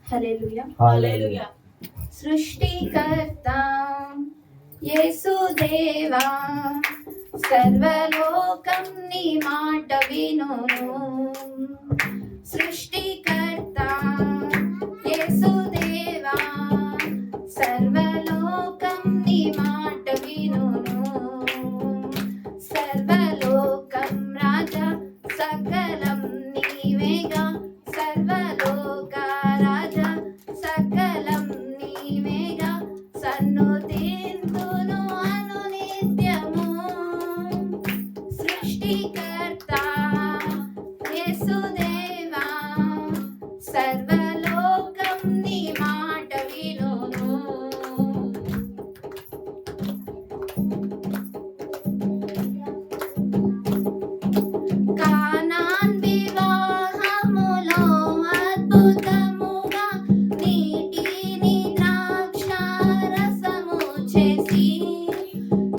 హల్లెలూయా హల్లెలూయా. సృష్టికర్త యేసుదేవా సర్వలోకం నీ మాట వినును. సృష్టికర్త యేసుదేవా సర్వలోకం నీ మాట వినును. సర్వలోకం రాజా సకలం నీవేగా. సర్వలోక రాజా సకలం నీవేగా. సన్నుతింతును అనునిత్యము. సృష్టికర్త యేసుదేవా సర్వలోకం నీ మాట వినును. కానాన్ వివాహములో అద్భుతముగా నీటిని ద్రాక్షారసము చేసి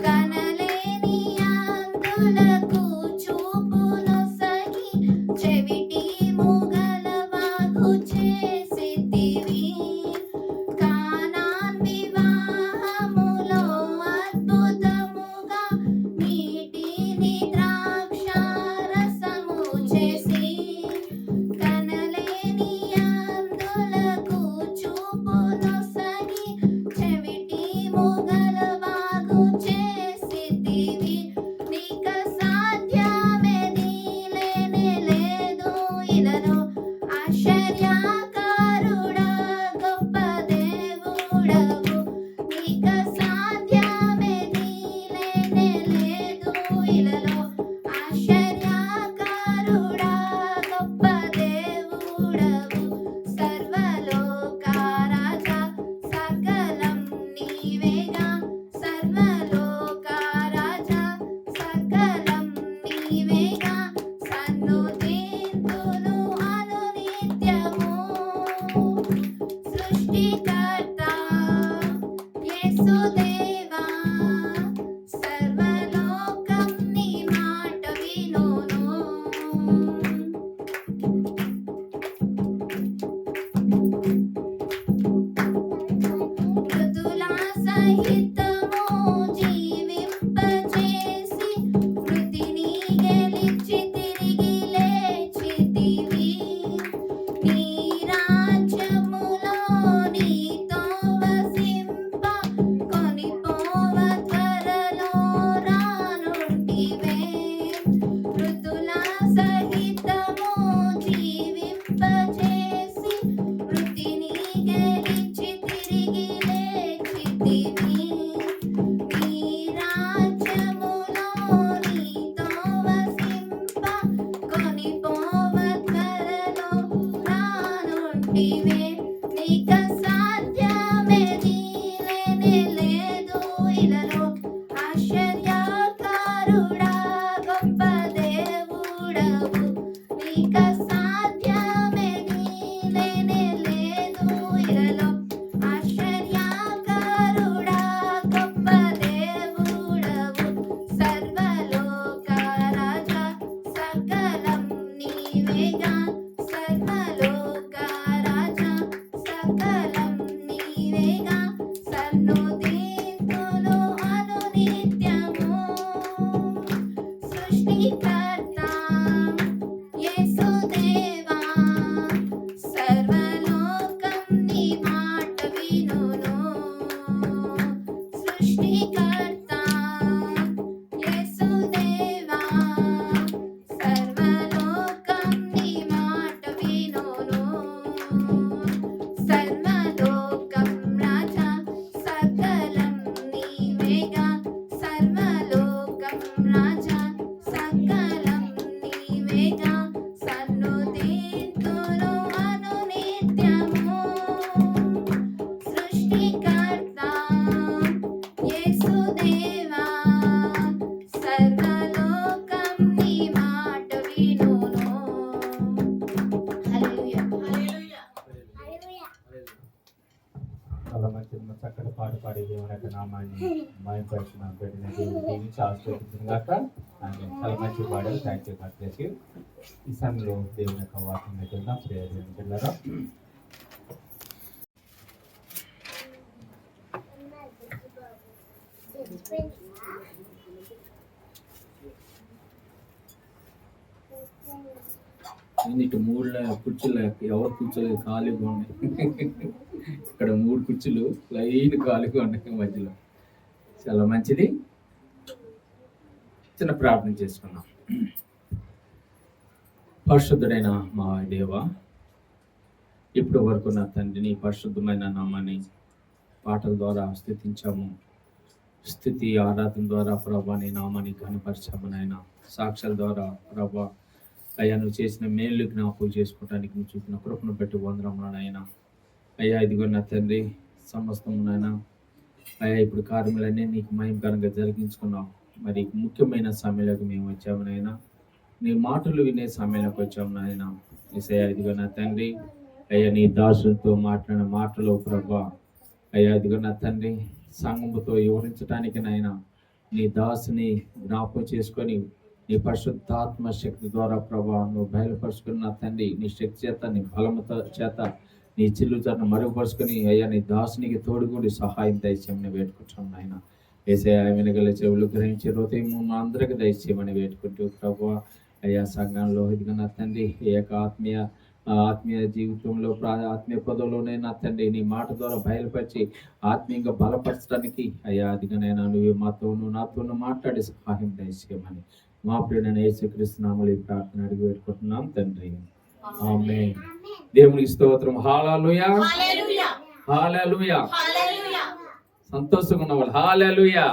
కనలేని అందులకు చూపునొసగి చెవిటి మూగలవాగు చేసితివి. కానాన్ వివాహములో అద్భుతముగా నీటిని ద్రాక్షారసము చేసి కనలేని అందులకు చూపునొసగి చెవిటి మూగలవాగు చేసితివి. నీక సాధ్యమేదీ లేనే లేదు ఇలలో. ఆశ్చర్యకారుడా గొప్ప దేవుడవు. నీక సాధ్యమేదీ లేనే లేదు ఇలలో. ఆశ్చర్యకారుడా గొప్ప దేవుడవు. సర్వలోక రాజా సకలం నీవేగా. సర్వలోక రాజా సకలం నీవేగా. సన్నుతింతును అనునిత్యము. సృష్టికర్త యేసుదేవా సర్వలోకం నీ మాట వినును. మృతుల సహితము జీవింపచేసి మృతిని గెలిచి తిరిగి లేచితివి. నీ రాజ్యములో నీతో వసింప కొనిపోవ త్వరలో రానుంటివే. మృతుల సహితము జీవింపచేసి మృతిని గెలిచి తిరిగి లేచితివి. నీ రాజ్యములో నీతో వసింప కొనిపోవ త్వరలో రానుంటివే. నీక సాధ్యమేదీ లేనే లేదు ఇలలో. ఆశ్చర్యకారుడా గొప్ప దేవుడవు. నీక సాధ్యమేదీ లేనే లేదు ఇలలో. ఆశ్చర్యకారుడా గొప్ప దేవుడవు. సర్వలోక రాజా సకలం నీవేగా. సర్వలోక రాజా సకలం నీవేగా. సన్నుతింతును అనునిత్యము. సృష్టికర్త యేసుదేవా సర్వలోకం నీ మాట వినును. సృష్టికర్త యేసుదేవా సర్వలోకం నీ మాట వినును. సర్వలోకం రాజా సకలం నీవేగా. సర్వలోకం రాజా సకలం నీవేగా. సన్నుతింతును అనునిత్యము. సృష్టికర్త యేసుదేవా సర్వలోకం నీ మాట వినును. హల్లెలూయా హల్లెలూయా. చాలా మంచి చక్కటి పాట పాడి దేవుని యొక్క నామాన్ని మహిమపరిచిన పెట్టిన దేవుని దీవించి ఆశీర్వదించిన గాక. చాలా మంచి పాడారు. Thank you. God bless you. ఈ సమయంలో దేవుని యొక్క వాక్యం వెళ్దాం. ప్రేయర్ పిల్లరా. ఇటు 3 కుర్చీలు ఎవరు కూర్చోలేదు, ఖాళీగా ఉన్నాయి. ఇక్కడ 3 కుర్చీలు లైన్ ఖాళీగా ఉన్నాయి మధ్యలో. చాలా మంచిది. చిన్న ప్రార్థన చేసుకున్నాం. పరిశుద్ధుడైన మా దేవ, ఇప్పటి వరకు నా తండ్రి నీ పరిశుద్ధమైన నామాన్ని పాటల ద్వారా స్తుతించాము. స్తుతి ఆరాధన ద్వారా ప్రభా నీ నామాన్ని ఘనపరిచాము నాయన. సాక్ష్యాల ద్వారా ప్రభా అయ్యా నువ్వు చేసిన మేలు జ్ఞాపకం చేసుకోవడానికి నువ్వు చూపిన కృపను పెట్టి వందరములు నాయన. అయ్యా ఇదిగో నా తండ్రి సమస్తము నాయన. అయ్యా ఇప్పుడు కార్యములన్నీ నీకు మహిమకరంగా జరిగించుకున్నావు. మరి ముఖ్యమైన సమయంలోకి మేము వచ్చాము నాయన. నీ మాటలు వినే సమయంలోకి వచ్చాము నాయన. యేసయ్యా ఇదిగో నా తండ్రి అయ్యా నీ దాసులతో మాట్లాడిన మాటలు ప్రభా అయ్యా ఇదిగో నా తండ్రి సంఘముతో వివరించడానికి నాయన నీ దాసుని జ్ఞాపకం చేసుకొని నీ పరిశుద్ధాత్మ శక్తి ద్వారా ప్రభా నువ్వు బయలుపరుచుకున్న తండ్రి నీ శక్తి చేత నీ బలముతో చేత నీ చిల్లుతను మరుగుపరుచుకొని అయ్యా నీ దాసునికి తోడుగుడి సహాయం దయచేయమని వేడుకుంటున్నాం నాయన. యేసయ్యా వినగల చెవులు గ్రహించే హృదయం మా అందరికి దయచేయమని వేడుకుంటూ ప్రభా అయ్యా సంఘంలో ఇదిగా నా తండ్రి ఈ యొక్క ఆత్మీయ జీవితంలో ఆత్మీయ పదవులోనే నా తండ్రి నీ మాట ద్వారా బయలుపరిచి ఆత్మీయంగా బలపరచడానికి అయ్యా అదిగానైనా నువ్వు మాతోను నాతోను మాట్లాడి సహాయం దయచేయమని మా ప్రియుడైన యేసుక్రీస్తు నామములో ఈ ప్రార్థన అడిగి పెట్టుకుంటున్నాం తండ్రి. ఆమేన్. దేవునికి స్తోత్రం. హల్లెలూయా హల్లెలూయా. సంతోషంగా ఉన్నవాళ్ళు హల్లెలూయా.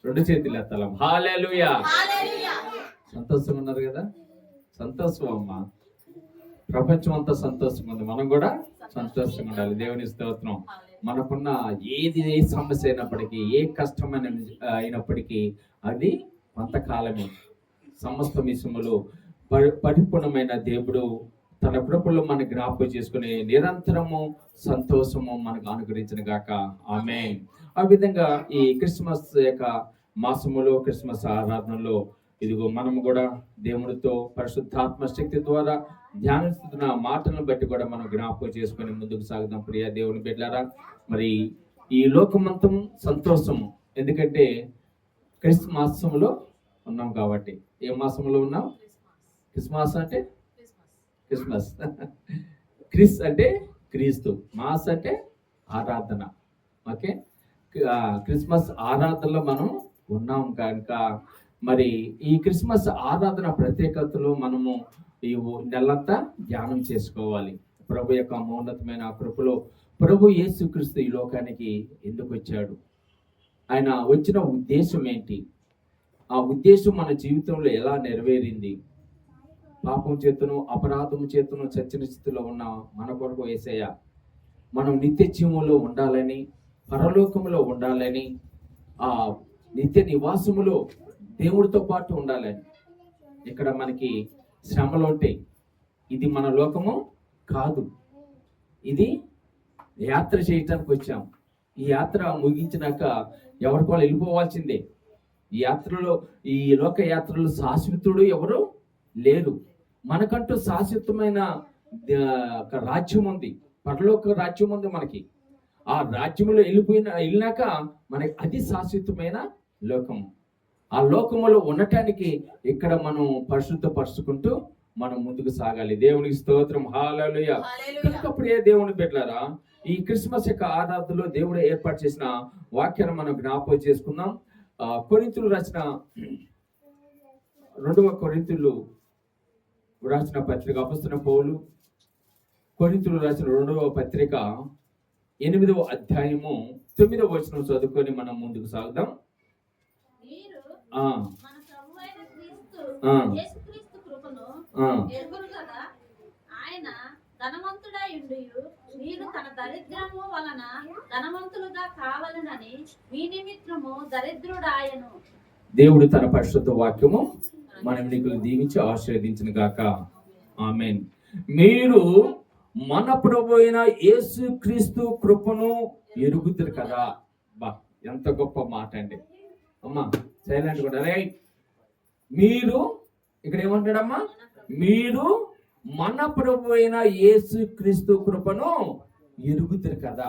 2 చేతులు ఎత్తాలి. హల్లెలూయా. సంతోషంగా ఉన్నారు కదా? సంతోషం అమ్మా. ప్రపంచం అంతా సంతోషంగా ఉంది, మనం కూడా సంతోషంగా ఉండాలి. దేవుని స్తోత్రం. మనకున్న ఏ సమస్య అయినప్పటికీ ఏ కష్టమైన అయినప్పటికీ అది కొంతకాలమే. సమస్త విషయములు పరిపూర్ణమైన దేవుడు తన కృపలో మన జ్ఞాపకం చేసుకుని నిరంతరము సంతోషము మనకు అనుగ్రహించిన గాక. ఆమేన్. ఆ విధంగా ఈ క్రిస్మస్ యొక్క మాసములో క్రిస్మస్ ఆరాధనలో ఇదిగో మనము కూడా దేవుడితో పరిశుద్ధాత్మ శక్తి ద్వారా ధ్యానిస్తున్న మాటలను బట్టి కూడా మనం జ్ఞాపకం చేసుకొని ముందుకు సాగుదాం. ప్రియ దేవుని బిడ్డలారా, మరి ఈ లోకమంతం సంతోషము. ఎందుకంటే క్రిస్మస్ మాసంలో ఉన్నాం కాబట్టి. ఏ మాసంలో ఉన్నాం? క్రిస్మస్ అంటే క్రిస్మస్. క్రిస్ అంటే క్రీస్తు, మాస్ అంటే ఆరాధన. ఓకే, క్రిస్మస్ ఆరాధనలో మనం ఉన్నాం కనుక మరి ఈ క్రిస్మస్ ఆరాధన ప్రత్యేకతలు మనము ఈ నెలంతా ధ్యానం చేసుకోవాలి. ప్రభు యొక్క మౌన్నతమైన కృపలో ప్రభు యేసుక్రీస్తు ఈ లోకానికి ఎందుకు వచ్చాడు, ఆయన వచ్చిన ఉద్దేశం ఏంటి, ఆ ఉద్దేశం మన జీవితంలో ఎలా నెరవేరింది, పాపం చేతను అపరాధము చేతను చచ్చిన స్థితిలో ఉన్న మన కొరకు యేసయ్య మనం నిత్య జీవంలో ఉండాలని, పరలోకములో ఉండాలని, ఆ నిత్య నివాసములో దేవుడితో పాటు ఉండాలని. ఇక్కడ మనకి శ్రమలు ఉంటాయి. ఇది మన లోకము కాదు, ఇది యాత్ర చేయటానికి వచ్చాం. ఈ యాత్ర ముగించినాక ఎవరికి వాళ్ళు వెళ్ళిపోవాల్సిందే. ఈ యాత్రలో, ఈ లోక యాత్రలో శాశ్వతుడు ఎవరు లేరు. మనకంటూ శాశ్వతమైన రాజ్యం ఉంది, పరలోక రాజ్యం ఉంది మనకి. ఆ రాజ్యంలో వెళ్ళినాక మనకి అది శాశ్వతమైన లోకము. ఆ లోకములో ఉండటానికి ఇక్కడ మనం పరిశుద్ధపరుచుకుంటూ మనం ముందుకు సాగాలి. దేవునికి స్తోత్రం. హల్లెలూయా. కనుకప్పుడే దేవుని బిడ్డలారా, ఈ క్రిస్మస్ యొక్క ఆరాధనలో దేవుడు ఏర్పాటు చేసిన వాక్యాన్ని మనం జ్ఞాపకం చేసుకుందాం. కొరింథీయులు రాసిన 2వ కొరింథీయులు రాసిన పత్రిక, అపొస్తలుడైన పౌలు కొరింథీయులు రాసిన 2వ పత్రిక 8వ అధ్యాయము 9వ వచనం చదువుకొని మనం ముందుకు సాగుదాం. మన ప్రభువైన క్రీస్తు యేసుక్రీస్తు కృపను ఎరుగురు కదా, ఆయన ధనవంతుడై ఉండియు మీరు తన దరిద్రము వలన ధనవంతులుగా కావాలనని మీ నిమిత్తము దరిద్రుడాయను. దేవుడు తన పరిశుద్ధ వాక్యము మనం నీకు దీవించి ఆశీర్వదించిన గాక. ఆమేన్. మీరు మన ప్రభువైన యేసుక్రీస్తు కృపను ఎరుగుదురు కదా. బా, ఎంత గొప్ప మాట అండి. అమ్మా సైలెంట్ కూడా. రైట్. మీరు ఇక్కడ ఏమంటాడమ్మా? మీరు మన ప్రభువైన యేసుక్రీస్తు కృపను ఎరుగుదురు కదా.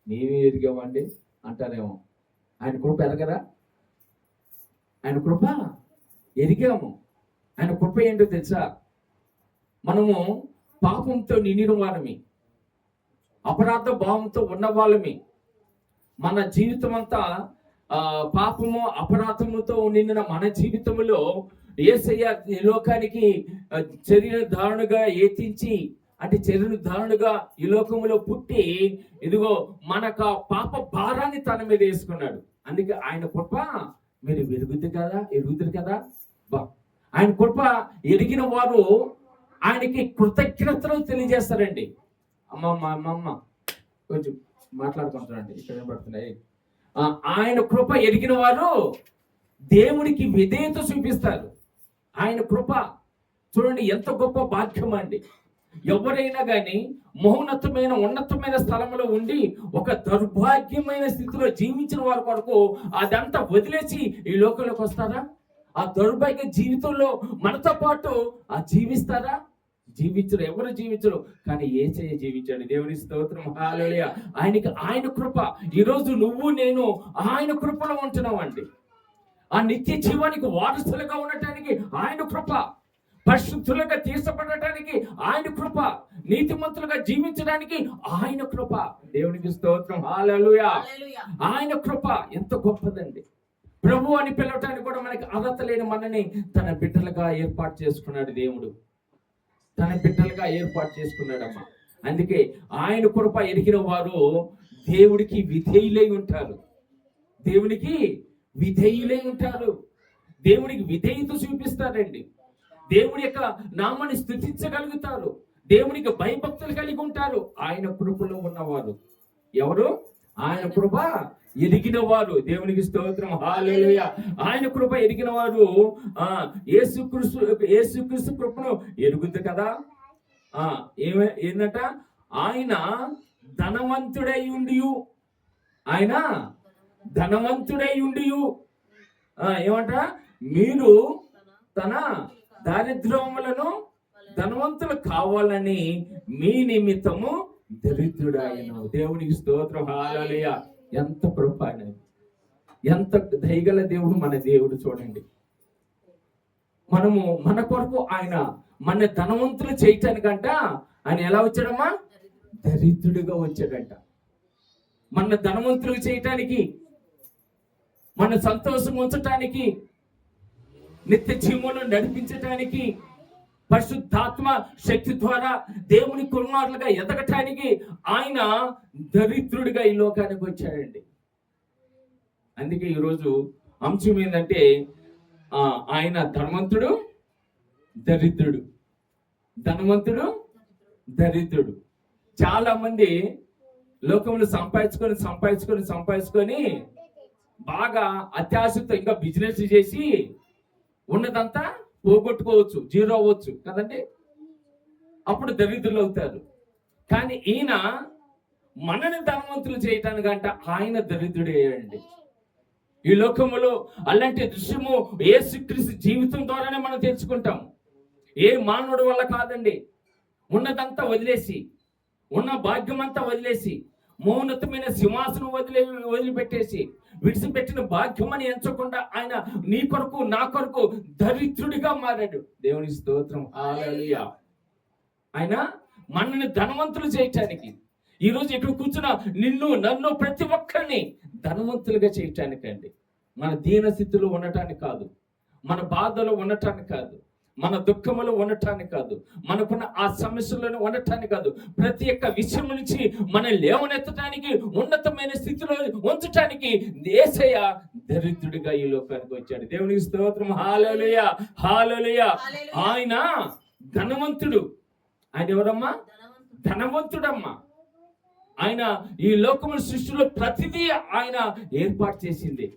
మేమే ఎరిగామండి అంటారేమో. ఆయన కృప ఎరగరా? ఆయన కృప ఎరిగాము. ఆయన కృప ఏంటో తెలుసా? మనము పాపంతో నిండిన వాళ్ళమి, అపరాధ భావంతో ఉన్న వాళ్ళమి. మన జీవితం అంతా పాపము అపరాధముతో నిండిన మన జీవితంలో యేసయ్య ఈ లోకానికి శరీరధారునిగా ఏతించి, అంటే శరీరధారునిగా ఈ లోకములో పుట్టి, ఇదిగో మనకు పాప భారాన్ని తన మీద వేసుకున్నాడు. అందుకే ఆయన కృప మీరు ఎరుగుతారు కదా. ఆయన కృప ఎరిగిన వారు ఆయనకి కృతజ్ఞతలు తెలియజేస్తారండి. అమ్మమ్మ కొంచెం మాట్లాడుకుంటారండి, ఇక్కడ పడుతున్నాయి. ఆయన కృప ఎరిగిన వారు దేవునికి విధేయత చూపిస్తారు. ఆయన కృప చూడండి ఎంత గొప్ప భాగ్యం అండి. ఎవరైనా కానీ మహోన్నతమైన ఉన్నతమైన స్థలంలో ఉండి ఒక దౌర్భాగ్యమైన స్థితిలో జీవించిన వారి కొరకు అదంతా వదిలేసి ఈ లోకంలోకి వస్తారా? ఆ దౌర్భాగ్య జీవితంలో మనతో పాటు జీవిస్తారా? జీవించరు, ఎవరు జీవించరు. కానీ యేసయ్య జీవించాడు. దేవుని స్తోత్రం, హల్లెలూయా. ఆయన కృప. ఈరోజు నువ్వు నేను ఆయన కృపలో ఉంటున్నాం అండి. ఆ నిత్య జీవానికి వారసులుగా ఉండటానికి ఆయన కృప, పరిశుద్ధులుగా తీర్చబడటానికి ఆయన కృప, నీతిమంతులుగా జీవించడానికి ఆయన కృప. దేవునికి స్తోత్రం, హల్లెలూయా. ఆయన కృప ఎంత గొప్పదండి. ప్రభు అని పిలవటానికి కూడా మనకి అర్హత లేని మనని తన బిడ్డలుగా ఏర్పాటు చేసుకున్నాడు దేవుడు. తన బిడ్డలుగా ఏర్పాటు చేసుకున్నాడమ్మా. అందుకే ఆయన కృప ఎరిగిన వారు దేవుడికి విధేయులై ఉంటారు. దేవునికి విధేయులై ఉంటారు. దేవునికి విధేయత చూపిస్తారండి. దేవుని యొక్క నామాన్ని స్తుతించగలుగుతారు. దేవునికి భయభక్తులు కలిగి ఉంటారు. ఆయన కృపలో ఉన్నవారు ఎవరు? ఆయన కృప ఎరిగిన వారు. దేవునికి స్తోత్రం, హల్లెలూయా. ఆయన కృప ఎరిగిన వారు యేసుక్రీస్తు కృపను ఎరుగుద్ది కదా. ఏంటంట? ఆయన ధనవంతుడై ఉండి, ఆయన ధనవంతుడై ఉండి ఏమంట? మీరు తన దారిద్ర్యములను ధనవంతులు కావాలని మీ నిమిత్తము దరిద్రుడాయను. దేవునికి స్తోత్రం, హల్లెలూయా. ఎంత కృప అనేది, ఎంత దయగల దేవుడు మన దేవుడు. చూడండి, మనము మన కొరకు ఆయన మన ధనవంతులు చేయటానికంట ఆయన ఎలా వచ్చాడమ్మా? దరిద్రుడిగా వచ్చాడంట. మన ధనవంతులు చేయటానికి, మన సంతోషం ఉంచటానికి, నిత్య జీవనంలో నడిపించటానికి, పరిశుద్ధాత్మ శక్తి ద్వారా దేవుని కుమారులుగా ఎదగటానికి ఆయన దరిద్రుడిగా ఈ లోకానికి వచ్చాడండి. అందుకే ఈరోజు అంశం ఏంటంటే ఆయన ధనవంతుడు, దరిద్రుడు. ధనవంతుడు, దరిద్రుడు. చాలా మంది లోకంలో సంపాదించుకొని బాగా అత్యాశతో ఇంకా బిజినెస్ చేసి ఉన్నదంతా పోగొట్టుకోవచ్చు, జీరో అవ్వచ్చు కదండి. అప్పుడు దరిద్రులు అవుతారు. కానీ ఈయన మనని ధనవంతులు చేయటానికంట ఆయన దరిద్రుడు అయ్యాడండి. ఈ లోకములో అలాంటి దృశ్యము యేసుక్రీస్తు జీవితం ద్వారానే మనం తెలుసుకుంటాం. ఏ మానవుడి వల్ల కాదండి. ఉన్నదంతా వదిలేసి, ఉన్న భాగ్యం అంతా వదిలేసి, మౌనతమైన సింహాసనం వదిలిపెట్టేసి, విడిచిపెట్టిన భాగ్యం అని ఎంచకుండా ఆయన నీ కొరకు నా కొరకు దరిద్రుడిగా మారాడు. దేవుని స్తోత్రం, హల్లెలూయా. ఆయన మనల్ని ధనవంతులు చేయటానికి, ఈరోజు ఇక్కడ కూర్చున్న నిన్ను నన్ను ప్రతి ఒక్కరిని ధనవంతులుగా చేయటానికండి. మన దీన స్థితిలో ఉండటానికి కాదు, మన బాధలో ఉండటానికి కాదు, మన దుఃఖములో ఉండటానికి కాదు, మనకున్న ఆ సమస్యలను ఉండటానికి కాదు, ప్రతి ఒక్క విషయం నుంచి మనం లేవనెత్తడానికి, ఉన్నతమైన స్థితిలో ఉంచటానికి యేసయ్య దరిద్రుడిగా ఈ లోకానికి వచ్చాడు. దేవునికి స్తోత్రం, హల్లెలూయా, హల్లెలూయా. ఆయన ధనవంతుడు. ఆయన ఎవరమ్మా? ధనవంతుడమ్మా. ఆయన ఈ లోకముల సృష్టిలో ప్రతిదీ ఆయన ఏర్పాటు చేసింది.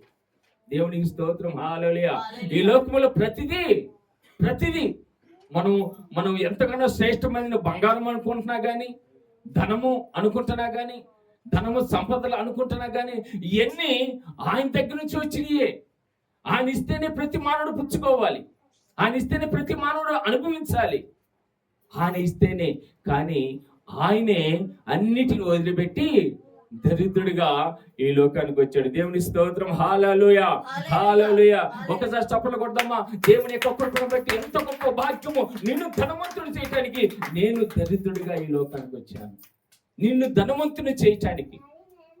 దేవునికి స్తోత్రం, హల్లెలూయా. ఈ లోకములో ప్రతిదీ మనం ఎంతగానో శ్రేష్టమైన బంగారం అనుకుంటున్నా కానీ, ధనము అనుకుంటున్నా కానీ, ధనము సంపదలు అనుకుంటున్నా కానీ, ఇవన్నీ ఆయన దగ్గర నుంచి వచ్చినాయే. ఆయన ఇస్తేనే ప్రతి మానవుడు పుచ్చుకోవాలి, ఆయన ఇస్తేనే ప్రతి మానవుడు అనుభవించాలి, ఆయన ఇస్తేనే. కానీ ఆయనే అన్నిటిని వదిలిపెట్టి దరిద్రుడిగా ఈ లోకానికి వచ్చాడు. దేవుని స్తోత్రం. హల్లెలూయా, హల్లెలూయా. ఒకసారి చప్పట్లు కొడదామా? దేవుని యొక్క కృపను బట్టి ఎంత గొప్ప భాగ్యము. నిన్ను ధనవంతుని చేయటానికి నేను దరిద్రుడిగా ఈ లోకానికి వచ్చాను, నిన్ను ధనవంతుని చేయటానికి.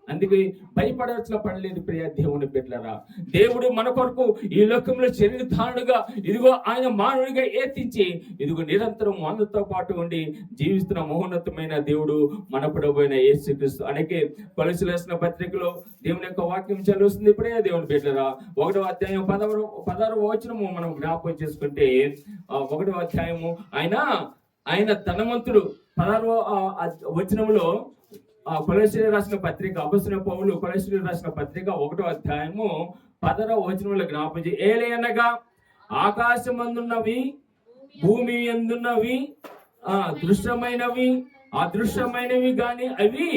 అందుకే భయపడాల్సిన పని లేదు ప్రియ దేవుని బిడ్డలారా. దేవుడు మన కొరకు ఈ లోకంలో శరీరధారుడుగా ఇదిగో ఆయన మానవుడిగా ఏర్తించి ఇదిగో నిరంతరం మనతో పాటు ఉండి జీవిస్తున్న మహోన్నతమైన దేవుడు మన ప్రభువైన యేసుక్రీస్తు. అలాగే కొలస్సీయులకు రాసిన పత్రికలో దేవుని యొక్క వాక్యం చదువుతుంది ప్రియ దేవుని బిడ్డలారా. 1వ అధ్యాయం 16వ వచనము మనం జ్ఞాపకం చేసుకుంటే 1వ అధ్యాయము ఆయన ధనవంతుడు. 16వ వచనంలో కొలస్సీయులకు రాసిన పత్రిక, అపొస్తలుడైన పౌలు కొలస్సీయులకు రాసిన పత్రిక 1వ అధ్యాయము 16వ వచనంలో జ్ఞాపకం ఏలయనగా ఆకాశమందున్నవి భూమి యందున్నవి దృశ్యమైనవి అదృశ్యమైనవి గాని అవి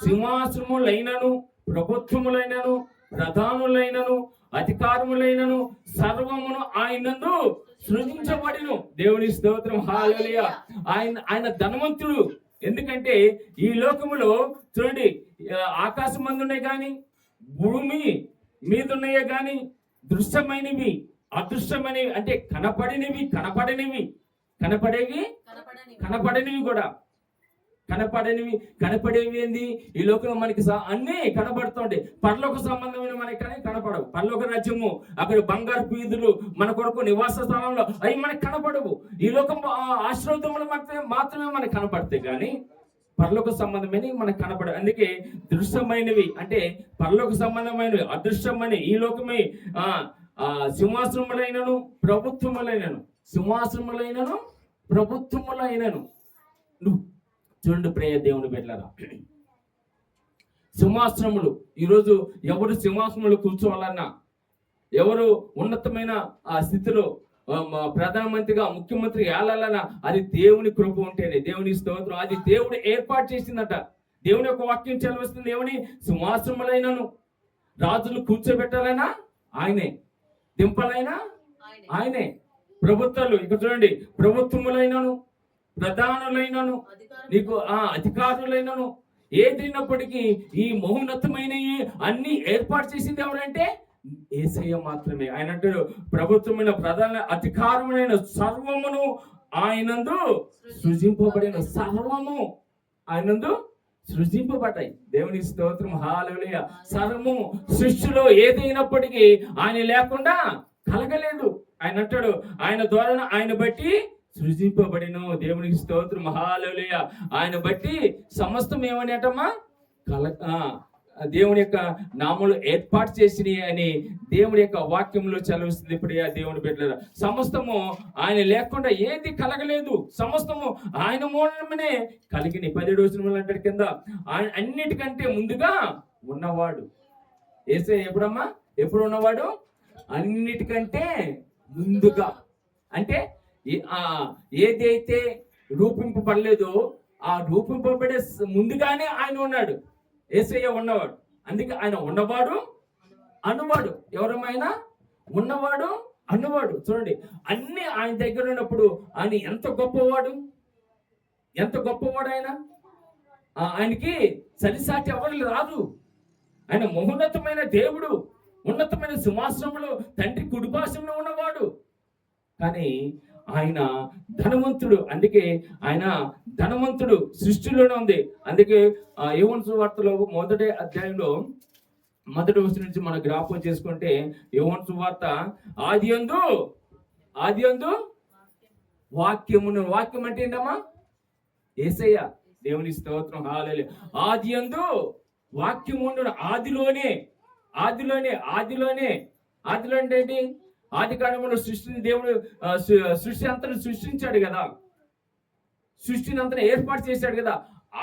సింహాసనములైనను ప్రభుత్వములైనను ప్రధానులైనను అధికారములైనను సర్వమును ఆయనందు సృజించబడిను. దేవుని స్తోత్రం. హల్లెలూయా. ఆయన ధనవంతుడు. ఎందుకంటే ఈ లోకములో చూడండి, ఆకాశం మందున్నాయి కానీ భూమి మీద ఉన్నాయే కానీ దృశ్యమైనవి అదృశ్యమైనవి, అంటే కనపడేవి కూడా కనపడేవి ఏంది? ఈ లోకంలో మనకి అన్నీ కనబడుతుంటాయి. పరలోక సంబంధమైన మనకి కానీ కనపడవు. పరలోక రాజ్యము, అక్కడ బంగారు పీదులు మన కొరకు నివాస స్థలంలో అవి మనకి కనపడవు. ఈ లోకం ఆశ్రవములు మాత్రమే మనకు కనపడతాయి కానీ పరలోక సంబంధమైన మనకు కనపడవు. అందుకే దృశ్యమైనవి అంటే పరలోక సంబంధమైనవి, అదృశ్యమైన ఈ లోకమే సింహాసనములైనను ప్రభుత్వములైనను చూడండి ప్రియ దేవుని బిడ్డలారా. సింహాసనములు ఈరోజు ఎవరు సింహాసనములు కూర్చోవాలన్నా, ఎవరు ఉన్నతమైన స్థితిలో ప్రధానమంత్రిగా ముఖ్యమంత్రి ఏలాలన్నా అది దేవుని కృప ఉంటేనే. దేవుని స్తోత్రం. అది దేవుడు ఏర్పాటు చేసిందట. దేవుని యొక్క వాక్యం చదివిస్తుంది. దేవుని సింహాసనములైనను రాజులు కూర్చోబెట్టాలైనా ఆయనే, దింపాలైనా ఆయనే. ప్రభుత్వాలు ఇక్కడ చూడండి, ప్రభుత్వములైనను ప్రధానులైనను నీకు అధికారులైనను ఏదైనప్పటికీ ఈ మహోన్నతమైనవి అన్ని ఏర్పాటు చేసింది ఎవరంటే యేసయ్య మాత్రమే. ఆయన అంటాడు, ప్రభుత్వమైన ప్రధాన అధికారమైన సర్వమును ఆయనందు సృజింపబడిన, సర్వము ఆయనందు సృజింపబడ్డాయి. దేవుని స్తోత్రం. హల్లెలూయా. సర్వము సృష్టిలో ఏదైనప్పటికీ ఆయన లేకుండా కలగలేదు. ఆయన అంటాడు, ఆయన ద్వారా ఆయన బట్టి సృజింపబడిను. దేవునికి స్తోత్రం. హల్లెలూయా. ఆయన బట్టి సమస్తం ఏమనేటమ్మా దేవుని యొక్క నామములు ఏర్పాటు చేసినవి అని దేవుని యొక్క వాక్యంలో చదివిస్తుంది. ఇప్పుడు దేవుని బిడ్డలారా, సమస్తము ఆయన లేకుండా ఏది కలగలేదు. సమస్తము ఆయన మూలమే కలిగిన. 17 వచనములు అంటాడు కింద, ఆయన అన్నిటికంటే ముందుగా ఉన్నవాడు. యేసయ్య ఎప్పుడు ఉన్నవాడు? అన్నిటికంటే ముందుగా. అంటే ఏదైతే రూపింపబడలేదో ఆ రూపింపబడే ముందుగానే ఆయన ఉన్నాడు. యేసయ్య ఉన్నవాడు. అందుకే ఆయన ఉన్నవాడు అన్నవాడు. ఎవరమైనా ఉన్నవాడు అన్నవాడు. చూడండి, అన్ని ఆయన దగ్గర ఉన్నప్పుడు ఆయన ఎంత గొప్పవాడు ఆయనకి సరిసాటి ఎవరు రాదు. ఆయన మహోన్నతమైన దేవుడు, ఉన్నతమైన సింహాసనంలో తండ్రి కుడిపార్శ్వంలో ఉన్నవాడు. కానీ ఆయన ధనవంతుడు. అందుకే ఆయన ధనవంతుడు సృష్టిలోనే ఉంది. అందుకే యోహాను సువార్తలో 1వ అధ్యాయంలో 1వ వచనం నుంచి మనం జ్ఞాపకం చేసుకుంటే, యోహాను సువార్త ఆదియందు వాక్యమును. వాక్యం అంటే ఏంటమ్మా? యేసయ్య. దేవుని స్తోత్రం. హల్లెలూయా. ఆదియందు వాక్యమును. ఆదిలోనే అంటే ఏంటి? ఆది కాలంలో సృష్టిని దేవుడు సృష్టి అంతా సృష్టించాడు కదా, సృష్టిని అంతా ఏర్పాటు చేశాడు కదా.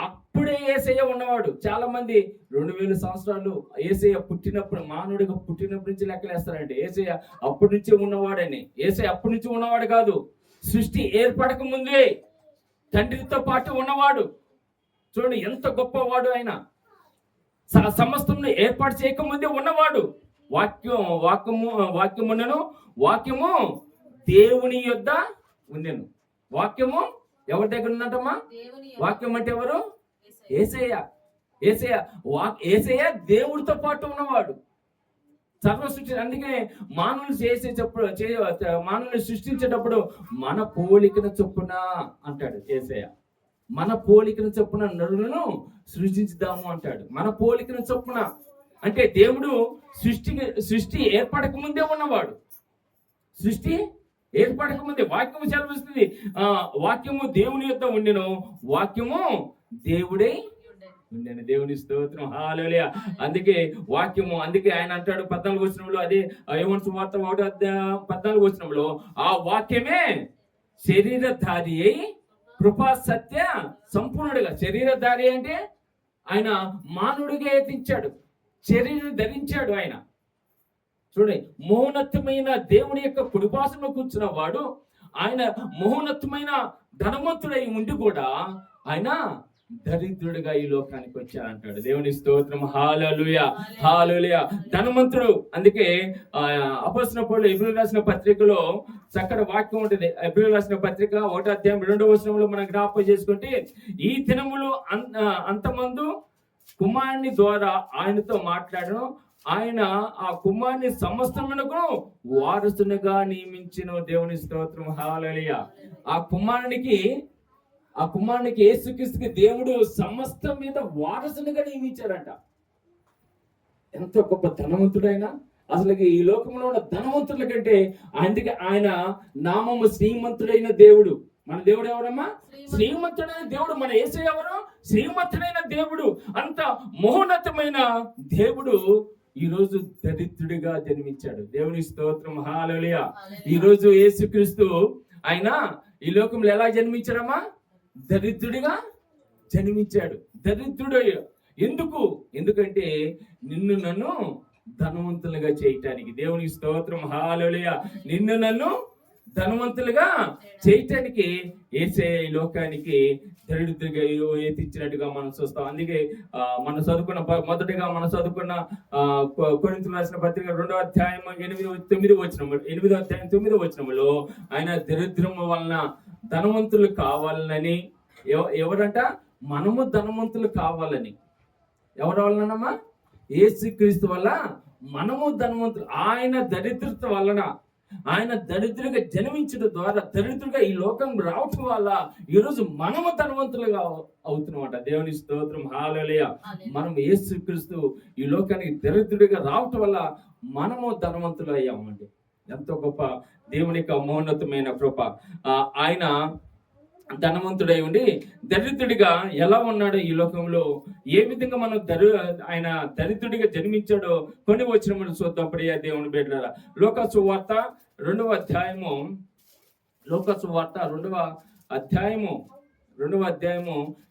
అప్పుడే యేసయ్య ఉన్నవాడు. చాలా మంది 2000 సంవత్సరాలు యేసయ్య పుట్టినప్పుడు, మానవుడిగా పుట్టినప్పటి నుంచి లెక్కలేస్తారంటే యేసయ్య అప్పటి నుంచి ఉన్నవాడని. యేసయ్య అప్పటి నుంచి ఉన్నవాడు కాదు, సృష్టి ఏర్పడక ముందే తండ్రితో పాటు ఉన్నవాడు. చూడండి ఎంత గొప్పవాడు ఆయన. సమస్తమును ఏర్పాటు చేయకముందే ఉన్నవాడు. వాక్యము దేవుని యొద్ద ఉండెను. వాక్యము ఎవరి దగ్గర ఉన్నట్టమ్మా? వాక్యం అంటే ఎవరు? యేసయ్య. యేసయ్య దేవుడితో పాటు ఉన్నవాడు, సర్వ సృష్టి. అందుకే మానవుని సృష్టించేటప్పుడు మన పోలికను చొప్పున అంటాడు యేసయ్య. మన పోలికను చొప్పున నరులను సృష్టించుదాము అంటాడు. మన పోలికను చొప్పున అంటే దేవుడు సృష్టి ఏర్పడక ముందే ఉన్నవాడు. సృష్టి ఏర్పడక ముందే వాక్యము సెలవిస్తుంది, వాక్యము దేవుని యొద్ద ఉండెను, వాక్యము దేవుడై ఉండెను. దేవుని స్తోత్రం, హల్లెలూయా. అందుకే వాక్యము, అందుకే ఆయన అంటాడు 14వ వచనంలో, అదే యోహాను సువార్త 14వ వచనంలో, ఆ వాక్యమే శరీరధారి అయి కృపా సత్య సంపూర్ణుడిగా. శరీరధారి అంటే ఆయన మానవుడిగా ఎత్తించాడు, శరీరం ధరించాడు. ఆయన చూడండి, మహోన్నతమైన దేవుని యొక్క కుడిపాసంలో కూర్చున్న వాడు, ఆయన మహోన్నతమైన ధనవంతుడై ఉండి కూడా ఆయన దరిద్రుడిగా ఈ లోకానికి వచ్చారంటాడు. దేవుని స్తోత్రం, హల్లెలూయా, హల్లెలూయా. ధనవంతుడు. అందుకే అపొస్తలుల పౌలు ఎబ్రీయులకు రాసిన పత్రికలో చక్కటి వాక్యం ఉంటుంది. ఎబ్రీయులకు రాసిన పత్రిక 1వ అధ్యాయం 2వ వచనంలో మనం జ్ఞాపకం చేసుకుంటే, ఈ దినములు అంతమందు కుమారుని ద్వారా ఆయనతో మాట్లాడను, ఆయన ఆ కుమారుని సమస్తమునకు వారసునిగా నియమించిన. దేవుని స్తోత్రం, హల్లెలూయా. ఆ కుమారునికి యేసుక్రీస్తుకి దేవుడు సమస్తం మీద వారసునిగా నియమించారంట. ఎంత గొప్ప ధనవంతుడైనా, అసలు ఈ లోకంలో ఉన్న ధనవంతుల కంటే అందుకే ఆయన నామము శ్రీమంతుడైన దేవుడు. మన దేవుడు ఎవరమ్మా? శ్రీమంతుడైన దేవుడు. మన యేసయ్య ఎవరు? శ్రీమంతుడైన దేవుడు. అంత మహోన్నతమైన దేవుడు ఈ రోజు దరిద్రుడిగా జన్మించాడు. దేవుని స్తోత్రం, హల్లెలూయా. ఈ రోజు యేసుక్రీస్తు ఆయన ఈ లోకంలో ఎలా జన్మించాడమ్మా? దరిద్రుడిగా జన్మించాడు. దరిద్రుడు ఎందుకంటే నిన్ను నన్ను ధనవంతులుగా చేయటానికి. దేవుని స్తోత్రం, హల్లెలూయా. నిన్ను నన్ను ధనవంతులుగా చేయటానికి యేసయ్య ఈ లోకానికి దరిద్రుడిగా ఎత్తించినట్టుగా మనం చూస్తాం. అందుకే మనం చదువుకున్న మొదటిగా మనం చదువుకున్న కొరింథీయులకు రాసిన పత్రిక 2వ అధ్యాయం 8వ అధ్యాయం 9వ వచనంలో ఆయన దరిద్రము వలన ధనవంతులు కావాలని, ఎవరంట? మనము ధనవంతులు కావాలని. ఎవరి వలనమ్మా? యేసుక్రీస్తు వల్ల మనము ధనవంతులు. ఆయన దరిద్రత వలన, ఆయన దరిద్రుడిగా జన్మించడం ద్వారా, దరిద్రుడిగా ఈ లోకం రావటం వల్ల ఈరోజు మనము ధనవంతులుగా అవుతున్నామట. దేవుని స్తోత్రం, హల్లెలూయా. మనం యేసుక్రీస్తు ఈ లోకానికి దరిద్రుడిగా రావటం వల్ల మనము ధనవంతులు అయ్యామండి. ఎంతో గొప్ప దేవుని యొక్క మహోన్నతమైన కృప. ఆయన ధనవంతుడై ఉండి దరిద్రుడిగా ఎలా ఉన్నాడో ఈ లోకంలో, ఏ విధంగా మనం ఆయన దరిద్రుడిగా జన్మించాడో కొన్ని వచనములు చూద్దాం. ప్రియ దేవుని బిడ్డలారా, లూకా సువార్త 2వ అధ్యాయము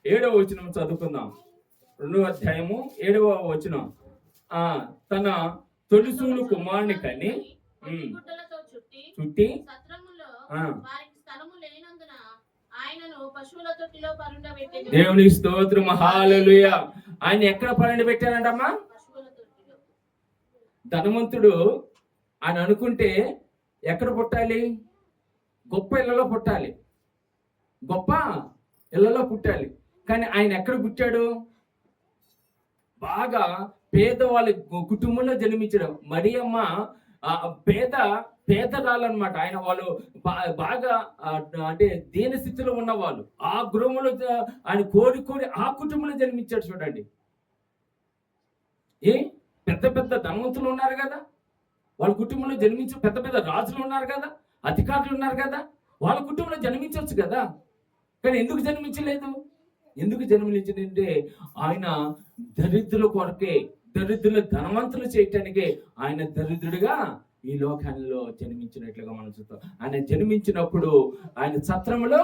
7వ వచనం చదువుకుందాం. 2వ అధ్యాయము 7వ వచనం. తన తొలిసూలు కుమారుని కని చుట్టి దేవుని స్తోత్రం, హల్లెలూయా. ఆయన ఎక్కడ పండబెట్టారంటమ్మా? ధనవంతుడు ఆయన అనుకుంటే ఎక్కడ పుట్టాలి? గొప్ప ఇళ్లలో పుట్టాలి, గొప్ప ఇళ్లలో పుట్టాలి. కానీ ఆయన ఎక్కడ పుట్టాడు? బాగా పేదవాళ్ళ కుటుంబంలో జన్మించడం. మరియమ్మ పేదరాలన్నమాట. ఆయన వాళ్ళు బాగా అంటే దీన స్థితిలో ఉన్నవాళ్ళు. ఆ గృహంలో ఆయన కోరి ఆ కుటుంబంలో జన్మించాడు. చూడండి, పెద్ద పెద్ద ధనవంతులు ఉన్నారు కదా, వాళ్ళ కుటుంబంలో జన్మించే పెద్ద పెద్ద రాజులు ఉన్నారు కదా, అధికారులు ఉన్నారు కదా, వాళ్ళ కుటుంబంలో జన్మించవచ్చు కదా. కానీ ఎందుకు జన్మించలేదు? ఎందుకు జన్మించిందంటే ఆయన దరిద్రుల కొరకే, దరిద్రుల ధనవంతులు చేయటానికే ఆయన దరిద్రుడిగా ఈ లోకాల్లో జన్మించినట్లుగా మనం చూస్తాం. ఆయన జన్మించినప్పుడు ఆయన సత్రంలో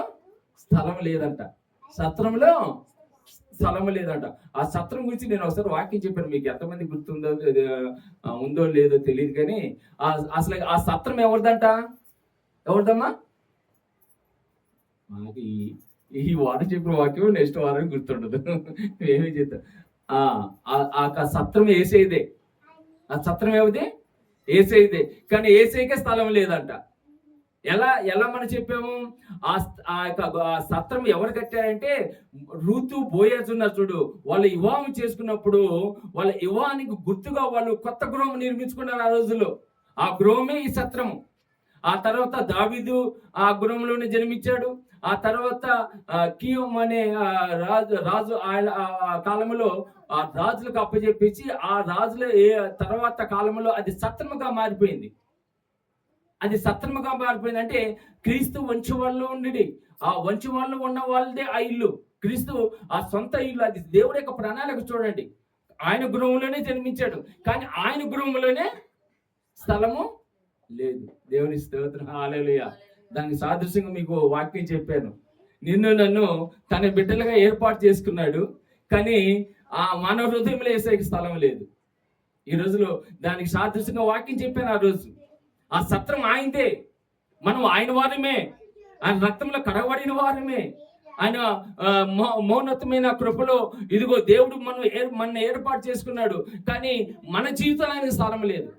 స్థలం లేదంట. సత్రంలో స్థలం లేదంట. ఆ సత్రం గురించి నేను ఒకసారి వాక్యం చెప్పాను, మీకు ఎంతమంది గుర్తుందో ఉందో లేదో తెలియదు. కానీ అసలు ఆ సత్రం ఎవరిదమ్మా? మనకి ఈ వారం చెప్పిన వాక్యం నెక్స్ట్ వారం గుర్తుండదు. ఏమీ చేద్దాం. ఆ సత్రం యేసయ్యదే. ఆ సత్రం ఏమిది? యేసయ్యదే. కానీ యేసయ్యకే స్థలం లేదంట. ఎలా మనం చెప్పాము? ఆ సత్రం ఎవరు కట్టారంటే రూతు బోయజు ఉన్నారు చూడు, వాళ్ళు వివాహం చేసుకున్నప్పుడు వాళ్ళ వివాహానికి గుర్తుగా వాళ్ళు కొత్త గృహం నిర్మించుకున్నారు ఆ రోజుల్లో. ఆ గృహమే ఈ సత్రము. ఆ తర్వాత దావీదు ఆ గృహంలోనే జన్మించాడు. ఆ తర్వాత కియోం అనే రాజు ఆ కాలంలో ఆ రాజులకు అప్పచెప్పించి ఆ రాజుల తర్వాత కాలంలో అది సత్రముగా మారిపోయింది. అది సత్రముగా మారిపోయింది. అంటే క్రీస్తు వంశ వాళ్ళు ఉండి ఆ వంశ వాళ్ళు ఉన్న వాళ్ళదే ఆ ఇల్లు. క్రీస్తు ఆ సొంత ఇల్లు. అది దేవుడి యొక్క ప్రణాళిక చూడండి. ఆయన గృహంలోనే జన్మించాడు, కానీ ఆయన గృహంలోనే స్థలము లేదు. దేవుని స్తోత్రం, హల్లెలూయా. దానికి సాదృశ్యంగా మీకు వాక్యం చెప్పాను. నిన్ను నన్ను తన బిడ్డలుగా ఏర్పాటు చేసుకున్నాడు, కానీ ఆ మానవ హృదయంలో యేసయ్యకి స్థలం లేదు. ఈ రోజులో దానికి సాదృశ్యంగా వాక్యం చెప్పాను. ఆ రోజు ఆ సత్రం ఆయనదే, మనం ఆయన వారమే, ఆయన రక్తంలో కడగబడిన వారమే. ఆయన మౌనతమైన కృపలో ఇదిగో దేవుడు మన ఏర్పాటు చేసుకున్నాడు, కానీ మన జీవితంలో ఆయనకి స్థలం లేదు.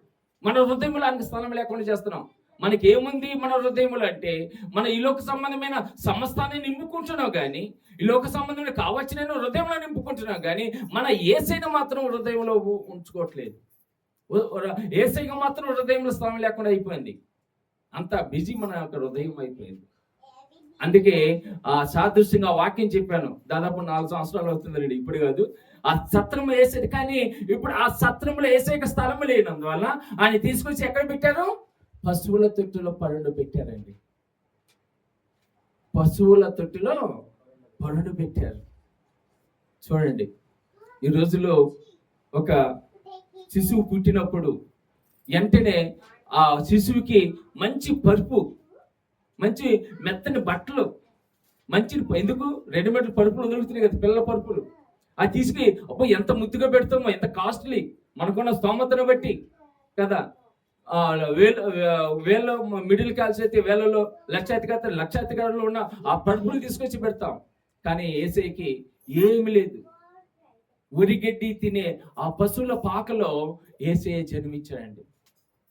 మన హృదయంలో ఆయనకి స్థలం లేకుండా చేస్తున్నాం. మనకి ఏముంది మన హృదయంలో అంటే, మన ఈ లోక సంబంధమైన సమస్తాన్ని నింపుకుంటున్నాం, కానీ ఈ లోక సంబంధమైన కావచ్చిన హృదయంలో నింపుకుంటున్నాం, కానీ మన యేసయ్యను మాత్రం హృదయంలో ఉంచుకోవట్లేదు. యేసయ్యకు మాత్రం హృదయంలో స్థలం లేకుండా అయిపోయింది. అంత బిజీ మన యొక్క హృదయం అయిపోయింది. అందుకే ఆ సాదృశ్యంగా వాక్యం చెప్పాను. దాదాపు 4 సంవత్సరాలు అవుతుందండి, ఇప్పుడు కాదు. ఆ సత్రం వేసేది, కానీ ఇప్పుడు ఆ సత్రంలో యేసయ్యకు స్థలం లేనందువల్ల ఆయన తీసుకొచ్చి ఎక్కడ పెట్టారు? పశువుల తొట్టిలో పరుండు పెట్టారండి. పశువుల తొట్టిలో పరుండు పెట్టారు. చూడండి, ఈ రోజులో ఒక శిశువు పుట్టినప్పుడు వెంటనే ఆ శిశువుకి మంచి పరుపు, మంచి మెత్తని బట్టలు, మంచి ఎందుకు రెడీమేడ్ పరుపులు దొరుకుతున్నాయి కదా, పిల్లల పరుపులు. అది తీసుకుని ఎంత ముద్దుగా పెడతామో, ఎంత కాస్ట్లీ మనకున్న స్తోమతను బట్టి కదా. వేల మిడిల్ క్లాస్ అయితే వేలలో లక్షాధికారులు ఉన్న ఆ పరుపులు తీసుకొచ్చి పెడతాం, కానీ యేసయ్యకి ఏమి లేదు. ఉరిగడ్డి తినే ఆ పశువుల పాకలో యేసయ్య జన్మించాడండి.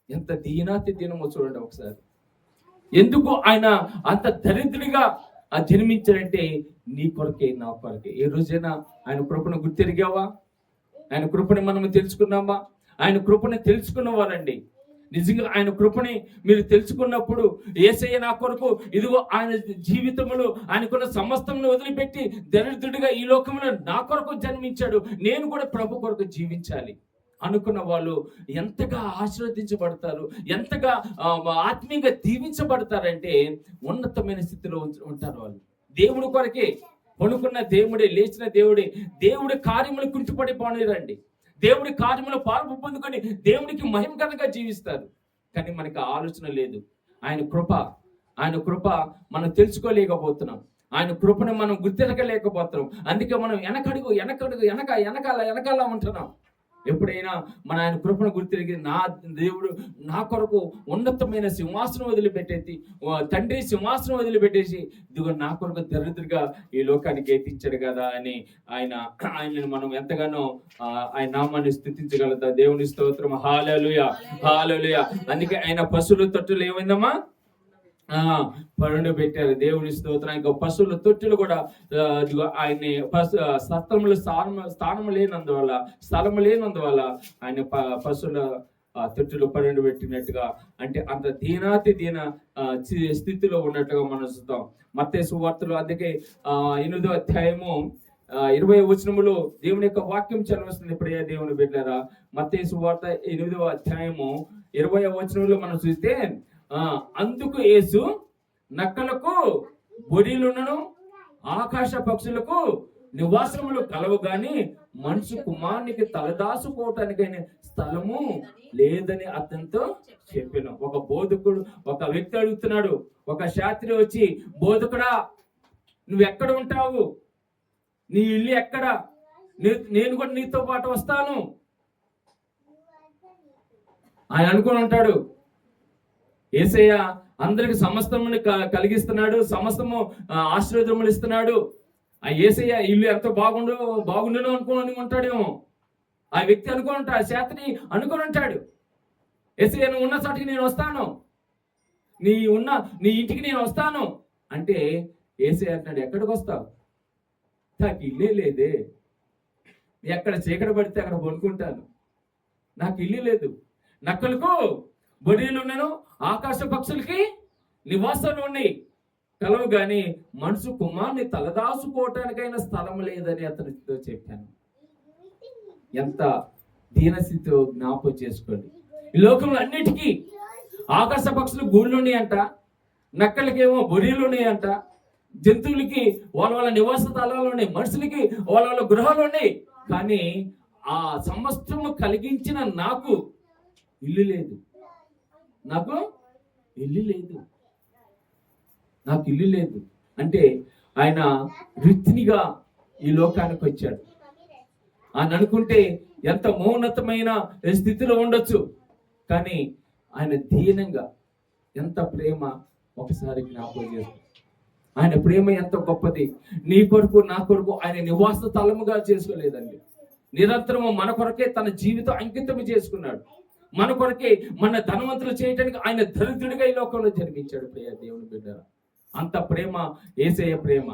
ఎంత దీనాతి దీనమో చూడండి ఒకసారి. ఎందుకు ఆయన అంత దరిద్రుడిగా జన్మించాడంటే నీ కొరకే, నా కొరకే. ఏ రోజైనా ఆయన కృపను గుర్తెరిగావా? ఆయన కృపని మనం తెలుసుకున్నామా? ఆయన కృపని తెలుసుకున్నవారండి నిజంగా ఆయన కృపని మీరు తెలుసుకున్నప్పుడు, యేసయ్య నా కొరకు ఇదిగో ఆయన జీవితంలో ఆయనకున్న సమస్తమును వదిలిపెట్టి దరిద్రుడిగా ఈ లోకంలో నా కొరకు జన్మించాడు, నేను కూడా ప్రభు కొరకు జీవించాలి అనుకున్న వాళ్ళు ఎంతగా ఆశీర్వదించబడతారు, ఎంతగా ఆత్మీయంగా దీవించబడతారంటే ఉన్నతమైన స్థితిలో ఉంటారు వాళ్ళు. దేవుడి కొరకే కొనుక్కున్న దేవుడే, లేచిన దేవుడే, దేవుడి కార్యములు కుంటుపడిపోనిరండి. దేవుడి కార్యములు పాల్పు పొందుకొని దేవుడికి మహిమకరంగా జీవిస్తారు. కానీ మనకి ఆలోచన లేదు. ఆయన కృప మనం తెలుసుకోలేకపోతున్నాం. ఆయన కృపను మనం గుర్తిరగలేకపోతున్నాం. అందుకే మనం వెనకాల ఉంటున్నాం. ఎప్పుడైనా మన ఆయన కృపను గుర్తిరిగి, నా దేవుడు నా కొరకు ఉన్నతమైన సింహాసనం వదిలిపెట్టేసి, తండ్రి సింహాసనం వదిలిపెట్టేసి ఇదిగో నా కొరకు దరిద్రుడిగా ఈ లోకానికి ఎత్తించాడు కదా అని ఆయనను మనం ఎంతగానో ఆయన నామాన్ని స్తుతించగలుగుతా. దేవుని స్తోత్రం, హల్లెలూయా, హల్లెలూయా. అందుకే ఆయన పశువుల తొట్టులు ఏమైందమ్మా? పరుండు పెట్టారు. దేవుని స్తోత్రం. ఇంకా పశువుల తొట్టులు కూడా ఆయన్ని సత్రములు స్థలము లేనందువల్ల ఆయన పశువుల తొట్టులు పరుండు పెట్టినట్టుగా, అంటే అంత దీన స్థితిలో ఉన్నట్టుగా మనం చూస్తాం. మత్తయి సువార్తలు అందుకే 8వ అధ్యాయము 20వ వచనములో దేవుని యొక్క వాక్యం చదవస్తుంది. ఇప్పుడే దేవుని బిడ్డలారా, మత్తయి సువార్త 8వ అధ్యాయము 20వ వచనంలో మనం చూస్తే, అందుకు యేసు నక్కలకు బొడిలును ఆకాశ పక్షులకు నివాసములు కలవు గాని మనుషు కుమారునికి తలదాసుకోవటానికైన స్థలము లేదని అతనితో చెప్పాను. ఒక బోధకుడు, ఒక వ్యక్తి అడుగుతున్నాడు. ఒక శాస్త్రి వచ్చి, బోధకుడా నువ్వు ఎక్కడ ఉంటావు? నీ ఇల్లు ఎక్కడ? నేను కూడా నీతో పాటు వస్తాను. ఆయన అనుకుని ఉంటాడు, యేసయ్య అందరికి సమస్తముని కలిగిస్తున్నాడు, సమస్తము ఆశీర్వాదములు ఇస్తున్నాడు. ఆ యేసయ్య ఇల్లు ఎంత బాగుండును అనుకుని ఉంటాడేమో ఆ వ్యక్తి అనుకుని ఉంటాడు, శాస్త్రి అనుకుని ఉంటాడు. యేసయ్య నువ్వు ఉన్న చోటికి నేను వస్తాను, నీ ఇంటికి నేను వస్తాను అంటే యేసయ్య అంటున్నాడు, ఎక్కడికి వస్తావు? నాకు ఇల్లే లేదే, ఎక్కడ చీకటి పడితే అక్కడ పడుకుంటాను, నాకు ఇల్లు లేదు. నక్కలకు బొరియలు ఉన్నాను, ఆకాశ పక్షులకి నివాసాలు ఉన్నాయి కలవు గాని మనసు కుమార్ని తలదాచుకోవటానికైనా స్థలం లేదని అతనితో చెప్పాను. ఎంత దీనస్థితితో జ్ఞాపకం చేసుకోండి. ఈ లోకంలో అన్నిటికీ ఆకాశ పక్షులు గూళ్ళు ఉన్నాయంట, నక్కలకేమో బొరియలు ఉన్నాయంట, జంతువులకి వాళ్ళ నివాస స్థలాలు ఉన్నాయి, మనుషులకి వాళ్ళ గృహాలు ఉన్నాయి. కానీ ఆ సమస్తము కలిగించిన నాకు ఇల్లు లేదు, నాకు ఇల్లు లేదు, నాకు ఇల్లు లేదు అంటే ఆయన రిత్నిగా ఈ లోకానికి వచ్చాడు. ఆయన అనుకుంటే ఎంత మౌనతమైన స్థితిలో ఉండొచ్చు, కానీ ఆయన దీనంగా ఎంత ప్రేమ ఒకసారి జ్ఞాపకం చేస్తుంది. ఆయన ప్రేమ ఎంత గొప్పది. నీ కొరకు నా కొరకు ఆయన నివాస స్థలముగా చేసుకోలేదండి, నిరంతరము మన కొరకే తన జీవితం అంకితం చేసుకున్నాడు. మన కొరకే మన ధనవంతులు చేయడానికి ఆయన దరిద్రుడిగా ఈ లోకంలో జన్మించాడు. ప్రియ దేవుని బిడ్డ, అంత ప్రేమ యేసయ్య ప్రేమ.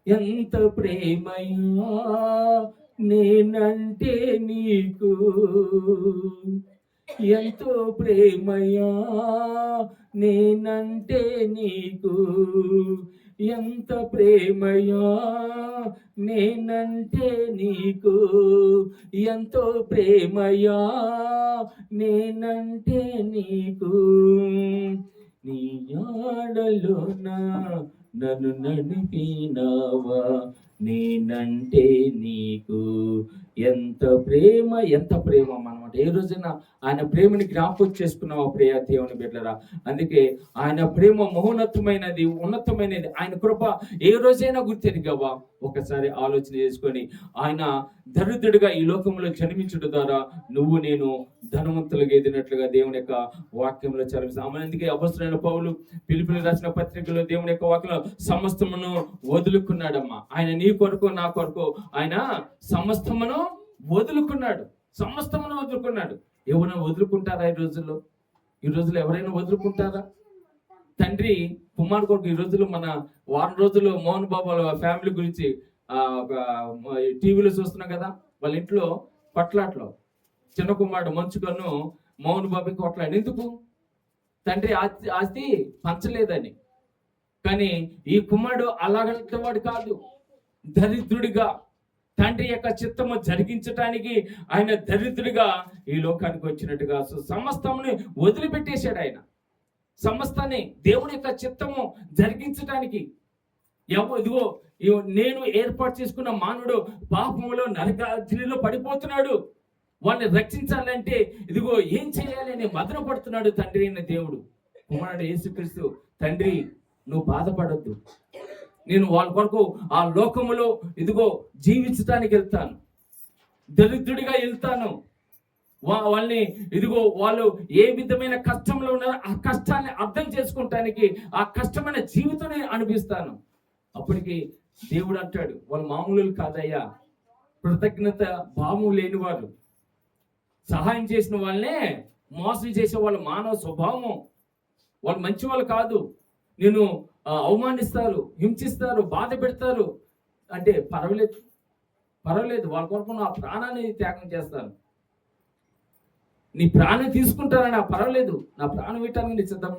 ఎంత ప్రేమయా నేనంటే నీకు, ఎంతో ప్రేమయా నేనంటే నీకు, ఎంత ప్రేమయా నేనంటే నీకు, ఎంతో ప్రేమయా నేనంటే నీకు, నీ ఆడలోన నన్ను నడిపినావా, నేనంటే నీకు ఎంత ప్రేమ, ఎంత ప్రేమ అన్నమాట. ఏ రోజైనా ఆయన ప్రేమని జ్ఞాపకం చేసుకున్నావా ప్రియ దేవుని బిడ్డలారా? అందుకే ఆయన ప్రేమ మహోన్నతమైనది, ఉన్నతమైనది. ఆయన కృప ఏ రోజైనా గుర్తెరిగావా? ఒకసారి ఆలోచన చేసుకొని ఆయన దరిద్రుడిగా ఈ లోకంలో జన్మించడం ద్వారా నువ్వు నేను ధనవంతులుగా ఎదిగినట్లుగా దేవుని యొక్క వాక్యంలో చదివిస్తాం. అందుకే అపొస్తలుడైన పౌలు ఫిలిప్పీయులకు రాసిన పత్రికలో దేవుని యొక్క వాక్యంలో సమస్తమును వదులుకున్నాడమ్మా. ఆయన నీ కొరకు నా కొరకు ఆయన సమస్తమును వదులుకున్నాడు, సమస్తమును వదులుకున్నాడు. ఎవరైనా వదులుకుంటారా ఈ రోజుల్లో? ఈ రోజుల్లో ఎవరైనా వదులుకుంటారా? తండ్రి కుమార్ కొరకు ఈ రోజుల్లో మన వారం రోజులు మోహన్ బాబు వాళ్ళ ఫ్యామిలీ గురించి టీవీలో చూస్తున్నాం కదా. వాళ్ళ ఇంట్లో కొట్లాట్లో చిన్న కుమారుడు మంచుకన్ను మోహన్ బాబుకి కొట్లాడు. ఎందుకు? తండ్రి ఆస్తి పంచలేదని. కానీ ఈ కుమారుడు అలాగంటే వాడు కాదు, దరిద్రుడిగా తండ్రి యొక్క చిత్తము జరిగించటానికి ఆయన దరిద్రుడిగా ఈ లోకానికి వచ్చినట్టుగా సమస్తముని వదిలిపెట్టేశాడు. ఆయన సమస్తాన్ని దేవుని యొక్క చిత్తము జరిగించటానికి. ఇదిగో నేను ఏర్పాటు చేసుకున్న మానవుడు పాపములో నరకాగ్నిలో పడిపోతున్నాడు, వాడిని రక్షించాలంటే ఇదిగో ఏం చేయాలి అని మదన పడుతున్నాడు తండ్రి అయిన దేవుడు. కుమారుడు యేసుక్రీస్తు, తండ్రి నువ్వు బాధపడొద్దు, నేను వాళ్ళ కొరకు ఆ లోకములో ఇదిగో జీవించడానికి వెళ్తాను, దరిద్రుడిగా వెళ్తాను, వాళ్ళని ఇదిగో వాళ్ళు ఏ విధమైన కష్టంలో ఉన్నారో ఆ కష్టాన్ని అర్థం చేసుకుంటానికి ఆ కష్టమైన జీవితాన్ని అనిపిస్తాను. అప్పటికి దేవుడు అంటాడు, వాళ్ళు మామూలు కాదయ్యా, కృతజ్ఞత భావం లేని వారు, సహాయం చేసిన వాళ్ళనే మోసం చేసే వాళ్ళ మానవ స్వభావం, వాళ్ళు మంచి వాళ్ళు కాదు, నేను అవమానిస్తారు, హింసిస్తారు, బాధ పెడతారు అంటే పర్వాలేదు, వాళ్ళ కొరకు నా ప్రాణాన్ని త్యాగం చేస్తాను, నీ ప్రాణం తీసుకుంటారని పర్వాలేదు, నా ప్రాణం ఇవ్వటానికి నీ సిద్ధం,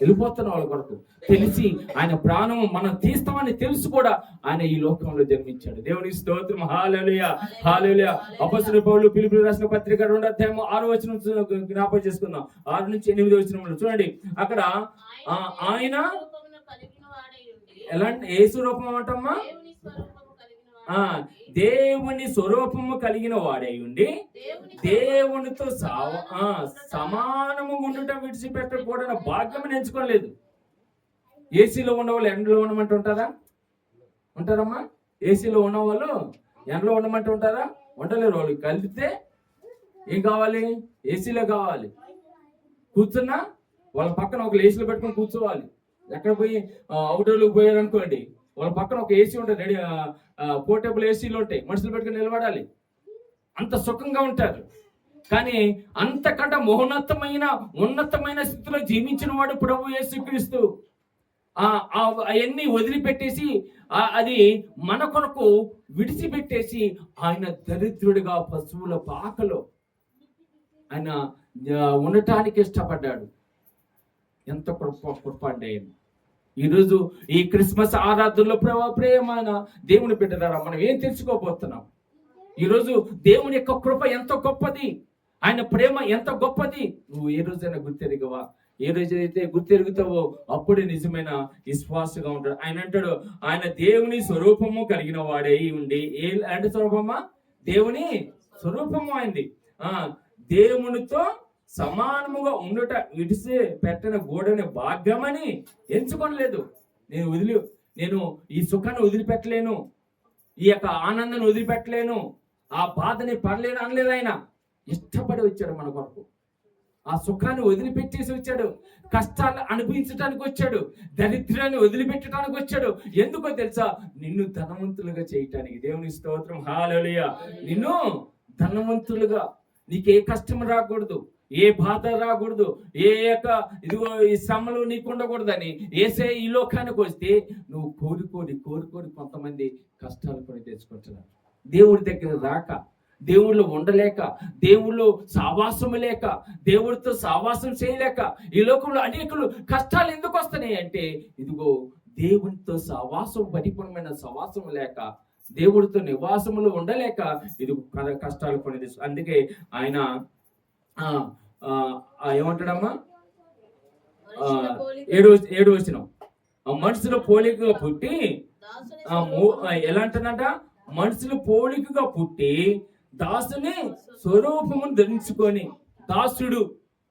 వెళ్ళిపోతాను వాళ్ళ కొరకు తెలిసి ఆయన ప్రాణం మనం తీస్తామని తెలుసు కూడా ఆయన ఈ లోకంలో జన్మించాడు. దేవుని స్తోత్రం, హల్లెలూయా, హల్లెలూయా. అపొస్తలుడైన పౌలు ఫిలిప్పీయులకు రాసిన పత్రిక 2:6 జ్ఞాపకం చేసుకుందాం. 6 నుంచి 8 వచనములు చూడండి. అక్కడ ఆయన ఎలాంటి ఏ స్వరూపం అంటమ్మా? దేవుని స్వరూపము కలిగిన వాడై ఉండి దేవునితో సమానము ఉండుట విడిచిపెట్టకూడని భాగ్యం ఎంచుకోలేదు. ఏసీలో ఉన్నవాళ్ళు ఎండలో ఉండమంటే ఉంటారా? ఉంటారమ్మా? ఏసీలో ఉన్నవాళ్ళు ఎండలో ఉండమంటే ఉంటారా? ఉండలేరు. వాళ్ళు కలిపితే ఏం కావాలి? ఏసీలో కావాలి. కూర్చున్నా వాళ్ళ పక్కన ఒక ఏసీలో పెట్టుకొని కూర్చోవాలి. ఎక్కడ పోయి అవుట్డోర్లకు పోయారనుకోండి, వాళ్ళ పక్కన ఒక ఏసీ ఉంటుంది, రెడీ పోర్టబుల్ ఏసీలు ఉంటాయి, మనుషులు పెట్టుకుని నిలబడాలి. అంత సుఖంగా ఉంటారు. కానీ అంతకంటే ఉన్నతమైన స్థితిలో జీవించిన వాడు ప్రభు యేసుక్రీస్తు. అవన్నీ వదిలిపెట్టేసి అది మన కొరకు విడిచిపెట్టేసి ఆయన దరిద్రుడిగా పశువుల పాకలో ఆయన ఉండటానికి ఇష్టపడ్డాడు. ఎంత కృప అండి. ఈరోజు ఈ క్రిస్మస్ ఆరాధనలో ప్రేమైన దేవుని బిడ్డలారా, మనం ఏం తెలుసుకోబోతున్నాం? ఈరోజు దేవుని యొక్క కృప ఎంత గొప్పది, ఆయన ప్రేమ ఎంత గొప్పది. నువ్వు ఏ రోజైనా గుర్తెరగవా? ఏ రోజైతే గుర్తెరుగుతావో అప్పుడే నిజమైన విశ్వాసగా ఉంటాడు. ఆయన అంటాడు, ఆయన దేవుని స్వరూపము కలిగిన వాడే ఉండి, అంటే స్వరూపమా? దేవుని స్వరూపము అయింది. దేవునితో సమానముగా ఉండుట విడిసి పెట్టిన గోడని భాగ్యమని ఎంచుకోలేదు. నేను ఈ సుఖాన్ని వదిలిపెట్టలేను, ఈ యొక్క ఆనందాన్ని వదిలిపెట్టలేను, ఆ బాధని పడలేను అనలేదు. ఆయన ఇష్టపడి వచ్చాడు మన కొరకు. ఆ సుఖాన్ని వదిలిపెట్టేసి వచ్చాడు. కష్టాలు అనుభవించడానికి వచ్చాడు. దరిద్రాన్ని వదిలిపెట్టడానికి వచ్చాడు. ఎందుకో తెలుసా? నిన్ను ధనవంతులుగా చేయటానికి. దేవుని స్తోత్రం, హల్లెలూయా. నిన్ను ధనవంతులుగా, నీకే కష్టం రాకూడదు, ఏ బాధ రాకూడదు, ఇదిగో ఈ శ్రమలు నీకు ఉండకూడదని ఏసే ఈ లోకానికి వస్తే నువ్వు కోరుకొని కొంతమంది కష్టాలు కొని తెచ్చుకుంటున్నారు. దేవుడి దగ్గర రాక, దేవుళ్ళు ఉండలేక, దేవుళ్ళు సావాసము లేక, దేవుడితో సావాసం చేయలేక ఈ లోకంలో అనేకులు కష్టాలు ఎందుకు వస్తున్నాయి అంటే, ఇదిగో దేవునితో సావాసం, పరిపూర్ణమైన సవాసం లేక, దేవుడితో నివాసములు ఉండలేక ఇది కష్టాలు కొని. అందుకే ఆయన ఏమంటాడమ్మా? 7వ వచనం, మనుషుల పోలికగా పుట్టి, ఎలా అంటున్నట? మనుషుల పోలికగా పుట్టి దాసుని స్వరూపమును ధరించుకొని. దాసుడు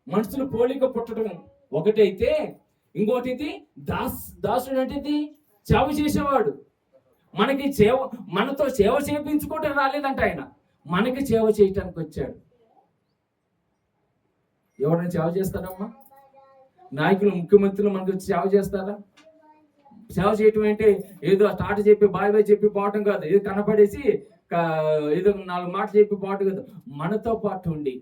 మనుషుల పోలిక పుట్టడం ఒకటైతే, ఇంకోటి దాసుడు అంటే సేవ చేసేవాడు. మనతో సేవ చేయించుకోవటం రాలేదంట. ఆయన మనకి సేవ చేయటానికి వచ్చాడు. ఎవరైనా సేవ చేస్తారమ్మా? నాయకులు, ముఖ్యమంత్రులు మనకు సేవ చేస్తారా? సేవ చేయటం అంటే ఏదో స్టార్ట్ చెప్పి బాయ్ చెప్పి పోవటం కాదు. ఏదో కనపడేసి ఏదో 4 మాటలు చెప్పి పోవటం కాదు. మనతో పాటు ఉండి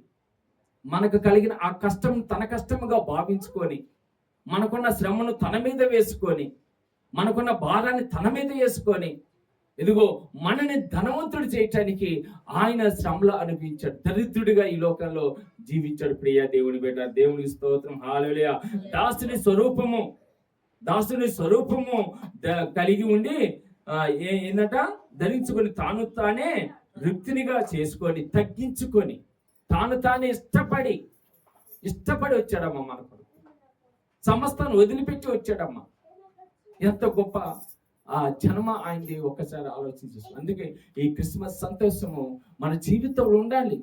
మనకు కలిగిన ఆ కష్టం తన కష్టముగా భావించుకొని, మనకున్న శ్రమను తన మీద వేసుకొని, మనకున్న భారాన్ని తన మీద వేసుకొని, ఇదిగో మనని ధనవంతుడు చేయటానికి ఆయన శ్రమలు అనుభవించాడు. దరిద్రుడిగా ఈ లోకంలో జీవించాడు. ప్రియ దేవుని బిడ్డ, దేవునికి స్తోత్రం, హల్లెలూయా. దాసుని స్వరూపము కలిగి ఉండి ఏంటట? ధరించుకొని తాను తానే వృత్తినిగా చేసుకొని, తగ్గించుకొని, తానే ఇష్టపడి వచ్చాడమ్మా మన కొరకు. సమస్తాన్ని వదిలిపెట్టి వచ్చాడమ్మా. ఎంత గొప్ప ఆ జన్మ ఆయనది ఒక్కసారి ఆలోచించు. అందుకే ఈ క్రిస్మస్ సంతోషము మన జీవితంలో ఉండాలి.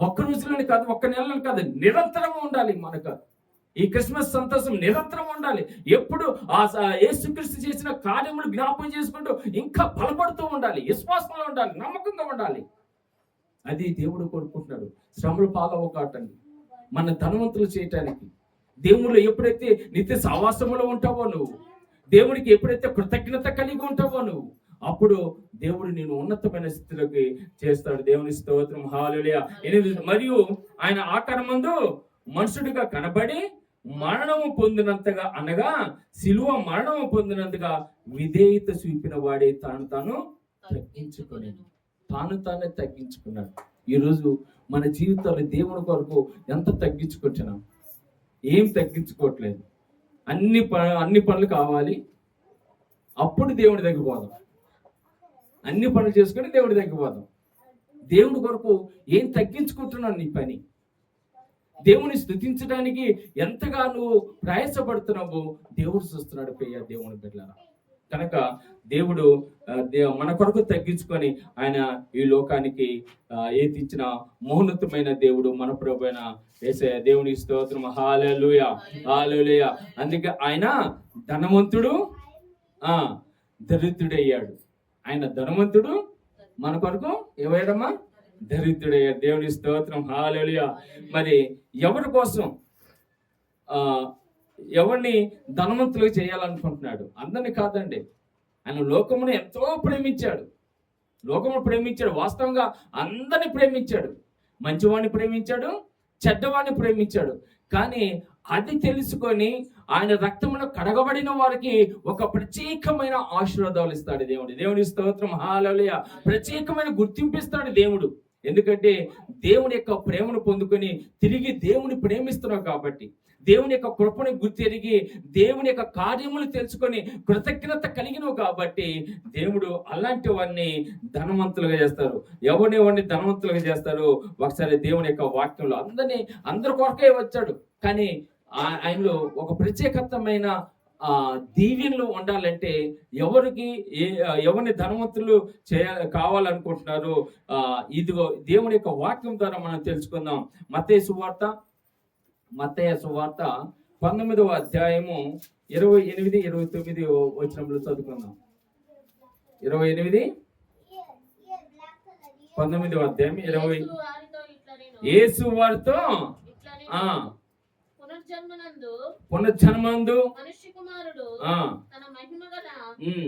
ఒక్క రోజులోనే కాదు, ఒక్క నెలలో కాదు, నిరంతరం ఉండాలి. మనకు ఈ క్రిస్మస్ సంతోషం నిరంతరం ఉండాలి. ఎప్పుడు ఆ యేసుక్రీస్తు చేసిన కార్యములు జ్ఞాపకం చేసుకుంటూ ఇంకా బలపడుతూ ఉండాలి, విశ్వాసంలో ఉండాలి, నమ్మకంగా ఉండాలి. అది దేవుడు కోరుకుంటున్నాడు. శ్రమలు పాలవకాటండి మన ధనవంతులు చేయటానికి. దేవుళ్ళు ఎప్పుడైతే నిత్య సావాసములో ఉంటావో నువ్వు, దేవుడికి ఎప్పుడైతే కృతజ్ఞత కలిగి ఉంటావో నువ్వు, అప్పుడు దేవుడు నేను ఉన్నతమైన స్థితిలోకి చేస్తాడు. దేవుని స్తోత్రం, హల్లెలూయా. మరియు ఆయన ఆకారమందు మనుషుడిగా కనబడి మరణము పొందినంతగా, అనగా సిలువ మరణము పొందినంతగా విధేయత చూపిన వాడే తాను తానే తగ్గించుకున్నాడు. ఈరోజు మన జీవితంలో దేవుని కొరకు ఎంత తగ్గించుకుంటున్నాం? ఏం తగ్గించుకోవట్లేదు. అన్ని పనులు కావాలి, అప్పుడు దేవుడి దగ్గర పోదాం. అన్ని పనులు చేసుకుని దేవుడి దగ్గర పోదాం. దేవుడి కొరకు ఏం తగ్గించుకుంటున్నావు? నీ పని దేవుని స్తుతించడానికి ఎంతగా నువ్వు ప్రయాసపడుతున్నావు దేవుడు చూస్తున్నాడు. ప్రియ దేవుని బిడ్డలారా, కనుక దేవుడు మన కొరకు తగ్గించుకొని ఆయన ఈ లోకానికి ఏతించిన మౌనతమైన దేవుడు మన ప్రభువైన యేసయ్య. దేవుని స్తోత్రం, హల్లెలూయా, హల్లెలూయా. అందుకే ఆయన ధనవంతుడు దరిద్రుడయ్యాడు. ఆయన ధనవంతుడు మన కొరకు ఏమయ్యాడమ్మా? దరిద్రుడయ్యాడు. దేవుని స్తోత్రం, హల్లెలూయా. మరి ఎవరి కోసం ఎవరిని ధనవంతులుగా చేయాలనుకుంటున్నాడు? అందరినీ కాదండి. ఆయన లోకమును ఎంతో ప్రేమించాడు. వాస్తవంగా అందరిని ప్రేమించాడు. మంచివాడిని ప్రేమించాడు, చెడ్డవాడిని ప్రేమించాడు. కానీ అది తెలుసుకొని ఆయన రక్తంలో కడగబడిన వారికి ఒక ప్రత్యేకమైన ఆశీర్వాదాలు ఇస్తాడు దేవుడు. దేవుని స్తోత్రం, హల్లెలూయా. ప్రత్యేకమైన గుర్తింపు ఇస్తాడు దేవుడు. ఎందుకంటే దేవుని యొక్క ప్రేమను పొందుకొని తిరిగి దేవుని ప్రేమిస్తున్నావు కాబట్టి, దేవుని యొక్క కృపను గుర్తెరిగి దేవుని యొక్క కార్యములు తెలుసుకొని కృతజ్ఞత కలిగినవు కాబట్టి దేవుడు అలాంటి వారిని ధనవంతులుగా చేస్తారు. ఎవరిని ధనవంతులుగా చేస్తారు? ఒకసారి దేవుని యొక్క వాక్యంలో అందరి కొరకే వచ్చాడు, కానీ ఆయనలో ఒక ప్రత్యేకమైన దీవెనలు ఉండాలంటే ఎవరిని ధనవంతులు కావాలనుకుంటున్నారు? ఇదిగో దేవుని యొక్క వాక్యం ద్వారా మనం తెలుసుకుందాం. మత్తయి సువార్త 19వ అధ్యాయము 28, 29 వచనంలో చదువుకుందాం. 28, 19వ అధ్యాయం 20. యేసు వారితో పునర్జన్మందు మనుష్య కుమారుడు తన మహిమ గల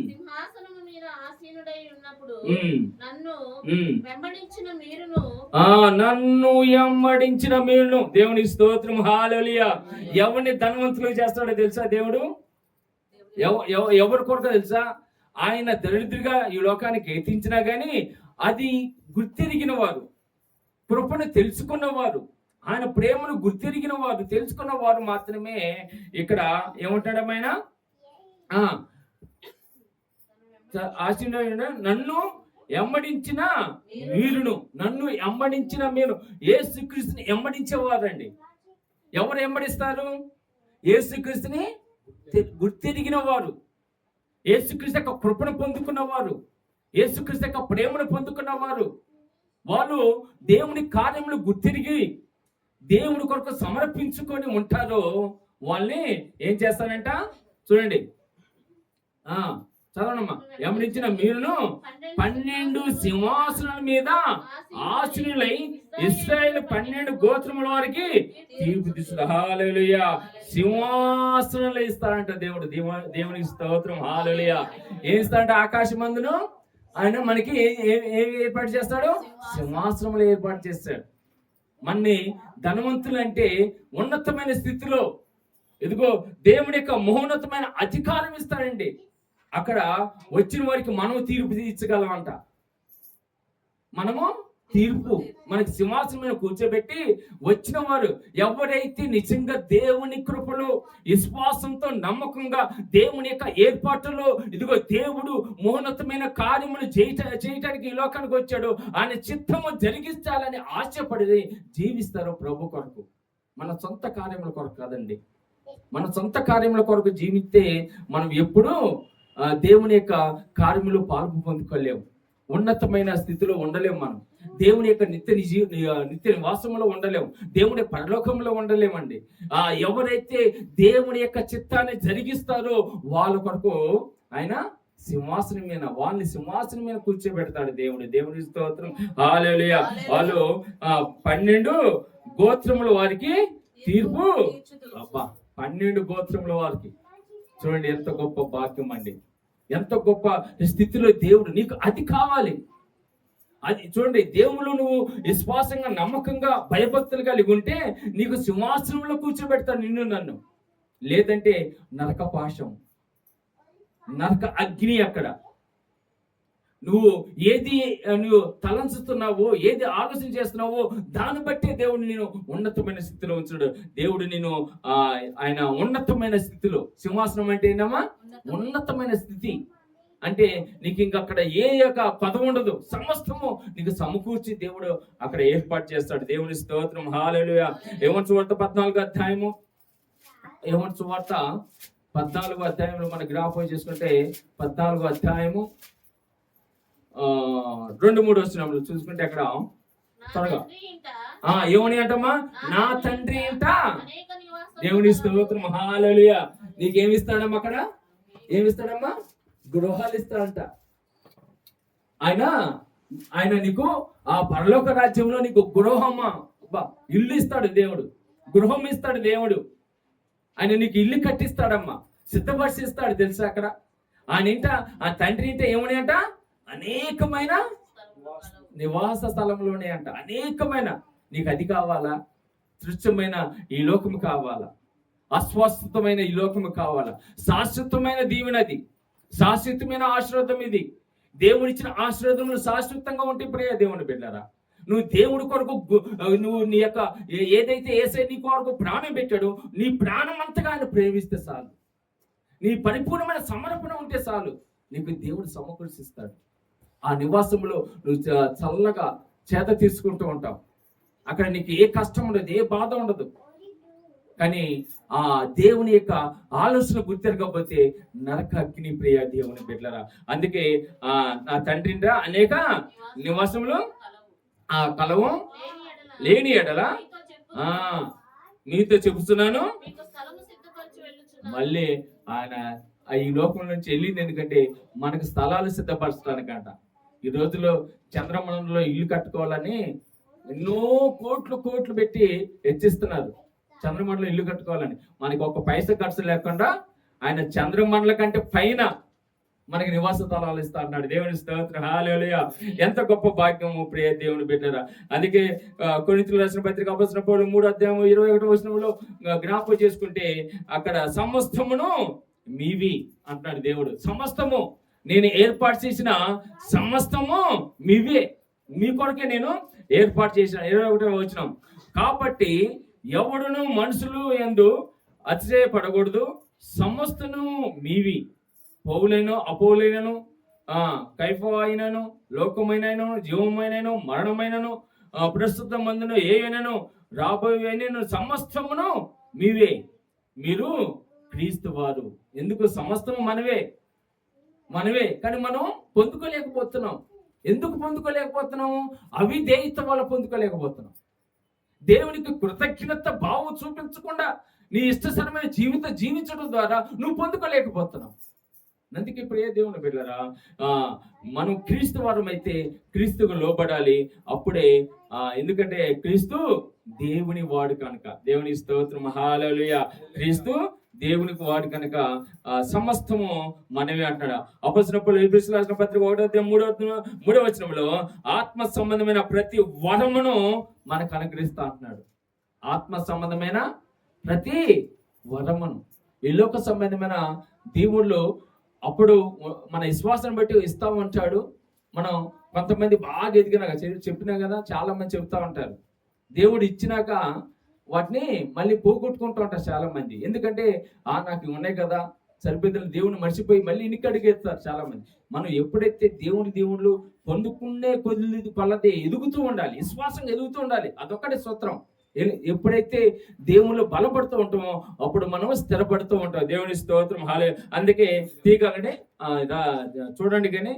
సింహాసనము మీద ఆసీనుడై ఉన్నప్పుడు నన్ను వెంబడించిన మీరును దేవుని స్తోత్రం, హల్లెలూయా. ఎవరిని ధనవంతులు చేస్తాడో తెలుసా దేవుడు? ఎవరి కొరకు తెలుసా? ఆయన దరిద్రుగా ఈ లోకానికి ఎత్తించినా గాని అది గుర్తెరిగిన వారు, కృపను తెలుసుకున్నవారు, ఆయన ప్రేమను గుర్తెరిగిన వారు, తెలుసుకున్న వారు మాత్రమే ఇక్కడ ఏమంటాడమైన నన్ను వెంబడించిన మీరు యేసుక్రీస్తుని వెంబడించేవారండి. ఎవరు వెంబడిస్తారు? యేసుక్రీస్తుని గుర్తెరిగిన వారు, యేసుక్రీస్తు యొక్క కృపను పొందుకున్నవారు, యేసుక్రీస్తు యొక్క ప్రేమను పొందుకున్నవారు. వాళ్ళు దేవుని కార్యములు గుర్తిరిగి దేవుని కొరకు సమర్పించుకొని ఉంటారో వాళ్ళని ఏం చేస్తానంట? చూడండి, చదవనమ్మా. వెంబడించిన మీరును 12 సింహాసనాల మీద ఆసీనులై ఇశ్రాయేలు 12 గోత్రముల వారికి తీర్పు తీర్చుట. హల్లెలూయా. సింహాసనాలు ఇస్తారంట దేవుడు. దేవునికి స్తోత్రం, హల్లెలూయా. ఏం ఇస్తారంట? ఆకాశమందును ఆయన మనకి ఏర్పాటు చేస్తాడు? సింహాసనములు ఏర్పాటు చేస్తాడు. మన్ని ధనవంతులు అంటే ఉన్నతమైన స్థితిలో, ఇదిగో దేవుడి యొక్క మహోన్నతమైన అధికారం ఇస్తాడండి. అక్కడ వచ్చిన వారికి మనం తీర్పు తీర్చగలమంట. మనకి సింహాసనం మీద కూర్చోబెట్టి వచ్చిన వారు ఎవరైతే నిజంగా దేవుని కృపలో విశ్వాసంతో నమ్మకంగా దేవుని యొక్క ఏర్పాటులో ఇదిగో దేవుడు మహోన్నతమైన కార్యములు చేయటానికి ఈ లోకానికి వచ్చాడు, ఆయన చిత్తము జరిగించాలని ఆశపడి జీవిస్తారు ప్రభు కొరకు. మన సొంత కార్యముల కొరకు కాదండి. మన సొంత కార్యముల కొరకు జీవిస్తే మనం ఎప్పుడూ దేవుని యొక్క కార్యములు పాల్పు పొందుకోలేము, ఉన్నతమైన స్థితిలో ఉండలేము. మనం దేవుని యొక్క నిత్య నివాసంలో ఉండలేము, దేవుని పరలోకంలో ఉండలేమండి. ఎవరైతే దేవుని యొక్క చిత్తాన్ని జరిగిస్తారో వాళ్ళ కొరకు ఆయన వాళ్ళని సింహాసనం మీద కూర్చోబెడతాడు దేవుడు. దేవుని స్తోత్రం, హల్లెలూయా. వాళ్ళు 12 గోత్రముల వారికి తీర్పు. 12 గోత్రముల వారికి. చూడండి ఎంత గొప్ప భాగ్యం అండి, ఎంత గొప్ప స్థితిలో దేవుడు నీకు అది కావాలి. అది చూడండి, దేవుళ్ళు నువ్వు విశ్వాసంగా నమ్మకంగా భయభక్తులు కలిగి ఉంటే నీకు సింహాసనంలో కూర్చోబెడతాడు నిన్ను నన్ను. లేదంటే నరక పాశం, నరక అగ్ని. అక్కడ నువ్వు తలంచుతున్నావో, ఏది ఆలోచన చేస్తున్నావో దాన్ని బట్టే దేవుడు నేను ఉన్నతమైన స్థితిలో ఉంచాడు. దేవుడు నేను ఆయన ఉన్నతమైన స్థితిలో, సింహాసనం అంటే ఏంటమ్మా? ఉన్నతమైన స్థితి. అంటే నీకు ఇంక అక్కడ ఏ యొక్క పదం ఉండదు, సమస్తము నీకు సమకూర్చి దేవుడు అక్కడ ఏర్పాటు చేస్తాడు. దేవుని స్తోత్రం, హల్లెలూయా. యోహాను సువార్త 14వ అధ్యాయము, యోహాను సువార్త 14వ అధ్యాయంలో మనం జ్ఞాపకం చేసుకుంటే 14వ అధ్యాయము 2-3 వచనాలు చూసుకుంటే అక్కడ త్వరగా ఏమని అంటమ్మా? నా తండ్రి ఇంట దేవుని స్తోత్రం, హల్లెలూయా. నీకేమిస్తాడమ్మా? అక్కడ ఏమిస్తాడమ్మా? గృహాలు ఇస్తాడంట. ఆయన నీకు ఆ పరలోక రాజ్యంలో నీకు గృహమ్మా, ఇల్లు ఇస్తాడు దేవుడు, గృహం ఇస్తాడు దేవుడు. ఆయన నీకు ఇల్లు కట్టిస్తాడమ్మా, సిద్ధపరిస్తాడు. తెలుసా అక్కడ ఆయన ఇంట, ఆ తండ్రి ఇంట ఏమని అంట? అనేకమైన నివాస స్థలంలోనే అంట. అనేకమైన నీకు అది కావాలా? తుచ్చమైన ఈ లోకము కావాలా? అస్వస్థతమైన ఈ లోకము కావాలా? శాశ్వతమైన దీవెనది, శాశ్వతమైన ఆశీర్వాదం ఇది. దేవుడిచ్చిన ఆశీర్వాదములు శాశ్వతంగా ఉంటే ప్రియ దేవుని బిడ్డలారా, నువ్వు దేవుడి కొరకు నువ్వు నీ యొక్క ఏదైతే యేసయ్య నీ కొరకు ప్రాణం పెట్టాడో, నీ ప్రాణం అంతగా ఆయన ప్రేమిస్తే చాలు, నీ పరిపూర్ణమైన సమర్పణ ఉంటే చాలు, నీకు దేవుడు సమకూర్చిస్తాడు. ఆ నివాసంలో నువ్వు చల్లగా చేత తీసుకుంటూ ఉంటావు. అక్కడ నీకు ఏ కష్టం ఉండదు, ఏ బాధ ఉండదు. కానీ ఆ దేవుని యొక్క ఆలోచన గుర్తిరగకపోతే నరక అగ్ని ప్రియ దేవుని బిడ్డలారా. అందుకే నా తండ్రి అనేక నివాసములు ఆ కలవు లేని ఎడల మీతో చెబుతున్నాను. మళ్ళీ ఆయన ఈ లోకం నుంచి వెళ్ళింది ఎందుకంటే మనకు స్థలాలు సిద్ధపరచడానికంట. ఈ రోజులో చంద్రమండలంలో ఇల్లు కట్టుకోవాలని ఎన్నో కోట్లు పెట్టి హెచ్చిస్తున్నారు. చంద్రమండలం ఇల్లు కట్టుకోవాలని మనకి ఒక పైసా ఖర్చు లేకుండా ఆయన చంద్రమండలం కంటే పైన మనకి నివాస స్థలాలు ఇస్తా అన్నాడు. దేవుని స్తోత్రం, హల్లెలూయా. ఎంత గొప్ప భాగ్యము ప్రియ దేవుని బిడ్డరా. అందుకే కొరింథీయులకు రాసిన పత్రిక అపోస్తలుల పౌలు 3:21 జ్ఞాపకం చేసుకుంటే అక్కడ సమస్తమును మీవి అంటున్నాడు దేవుడు. సమస్తము నేను ఏర్పాటు చేసిన సమస్తము మీవే, మీ కొరకే నేను ఏర్పాటు చేసిన. 21వ వచనం, కాబట్టి ఎవడును మనుషులు యందు అతిశయపడకూడదు, సమస్తను మీవి, పౌలైనను అపౌలైనను, కైఫ అయినను, లోకమైనను, జీవమైనను, మరణమైనను, ప్రస్తుత మందును ఏనను, రాబోయేనను, సమస్తమును మీవే, మీరు క్రీస్తు వారు. ఎందుకు? సమస్తము మనవే కానీ మనం పొందుకోలేకపోతున్నాం. ఎందుకు పొందుకోలేకపోతున్నాము? అవిధేయత వల్ల పొందుకోలేకపోతున్నాం. దేవునికి కృతజ్ఞత భావం చూపించకుండా నీ ఇష్టసరమైన జీవితం జీవించడం ద్వారా నువ్వు పొందుకోలేకపోతున్నావు. అందుకే ప్రియ దేవుని బిడ్డలారా, మనం క్రీస్తు వారం అయితే క్రీస్తుకు లోబడాలి. అప్పుడే ఎందుకంటే క్రీస్తు దేవుని వాడు కనుక. దేవుని స్తోత్రం, హల్లెలూయా. క్రీస్తు దేవునికి వాడు కనుక సమస్తము మనమే అంటాడు. అపోస్తలుల పౌలు ఎఫెసీయులకు రాసిన పత్రిక 1:3 వచనంలో ఆత్మ సంబంధమైన ప్రతి వరమును మనకు అనుగ్రహిస్తా అంటున్నాడు. ఆత్మ సంబంధమైన ప్రతి వరమును, ఈ లోక సంబంధమైన దేవుళ్ళు అప్పుడు మన విశ్వాసాన్ని బట్టి ఇస్తా ఉంటాడు. మనం కొంతమంది బాగా ఎదిగినాక చెప్పినా కదా, చాలా మంది చెప్తా ఉంటారు. దేవుడు ఇచ్చినాక వాటిని మళ్ళీ పోగొట్టుకుంటూ ఉంటారు చాలా మంది. ఎందుకంటే నాకు ఉన్నాయి కదా సరిపోతుంది, దేవుని మర్చిపోయి మళ్ళీ ఇనికి అడిగేస్తారు చాలా మంది. మనం ఎప్పుడైతే దేవుళ్ళు పొందుకునే కొలది ఎదుగుతూ ఉండాలి, విశ్వాసం ఎదుగుతూ ఉండాలి. అదొక్కటి సూత్రం. ఎప్పుడైతే దేవుళ్ళు బలపడుతూ ఉంటామో అప్పుడు మనం స్థిరపడుతూ ఉంటాం. దేవుని స్తోత్రం, హల్లెలూయా. అందుకే తీగలనే చూడండి. కానీ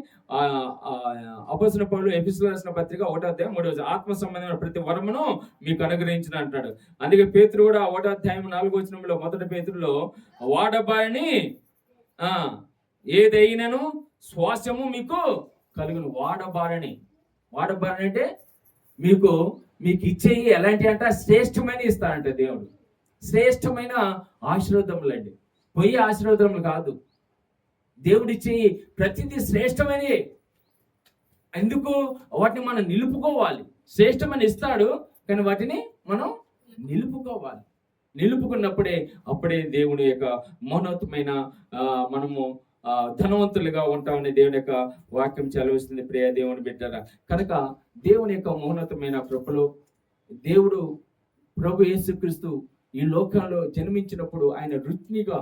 అపోస్తలుల పౌలు ఎఫెసీయులకు రాసిన పత్రిక 1:3 ఆత్మ సంబంధమైన ప్రతి వరమును మీకు అనుగ్రహించిన అంటాడు. అందుకే పేతురు కూడా 1:4 మొదటి పేతురులో వాడబారిని ఏదైనను శ్వాసము మీకు కలుగును. వాడబారని అంటే మీకు ఇచ్చేయి ఎలాంటి అంటే శ్రేష్టమైన ఇస్తాడంట దేవుడు. శ్రేష్టమైన ఆశీర్వాదములండి, పొయ్యి ఆశీర్వాదములు కాదు. దేవుడు ఇచ్చేయి ప్రతిదీ శ్రేష్టమైనవి. ఎందుకు? వాటిని మనం నిలుపుకోవాలి. శ్రేష్టమని ఇస్తాడు కానీ వాటిని మనం నిలుపుకోవాలి. అప్పుడే దేవుని యొక్క మౌనోత్తమైన మనము ధనవంతులుగా ఉంటామని దేవుని యొక్క వాక్యం చదివిస్తుంది ప్రియ దేవుని బిడ్డరా. కనుక దేవుని యొక్క మౌనతమైన కృపలో దేవుడు ప్రభు యేసుక్రీస్తు ఈ లోకంలో జన్మించినప్పుడు ఆయన రుత్నిగా,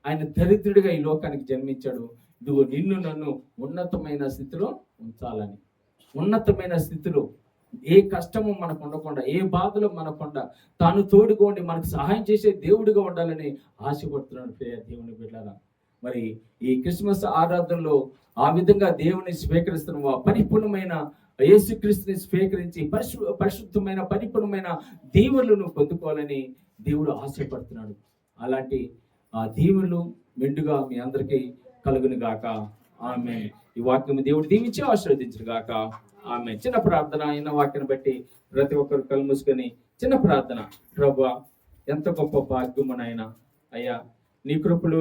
ఆయన దరిద్రుడిగా ఈ లోకానికి జన్మించాడు. ఇదిగో నిన్ను నన్ను ఉన్నతమైన స్థితిలో ఉంచాలని, ఉన్నతమైన స్థితిలో ఏ కష్టము మనకు ఉండకుండా, ఏ బాధలు మనకుండా తాను తోడుకోండి మనకు సహాయం చేసే దేవుడిగా ఉండాలని ఆశపడుతున్నాడు ప్రియ దేవుని బిడ్డరా. మరి ఈ క్రిస్మస్ ఆరాధనలో ఆ విధంగా దేవుని స్వీకరిస్తున్న పరిపూర్ణమైన యేసుక్రీస్తుని స్వీకరించి పరిశుద్ధమైన పరిపూర్ణమైన దీవెనలను పొందుకోవాలని దేవుడు ఆశపడుతున్నాడు. అలాంటి ఆ దీవెనలు మెండుగా మీ అందరికీ కలుగును గాక. ఆమేన్. ఈ వాక్యం దేవుడు దీవించి ఆశీర్వదించును గాక. ఆమేన్. చిన్న ప్రార్థన. అయిన వాక్యాన్ని బట్టి ప్రతి ఒక్కరు కళ్ళు మూసుకొని చిన్న ప్రార్థన. ప్రభువా, ఎంత గొప్ప భాగ్యము నాయనా. అయ్యా, నీ కృపలు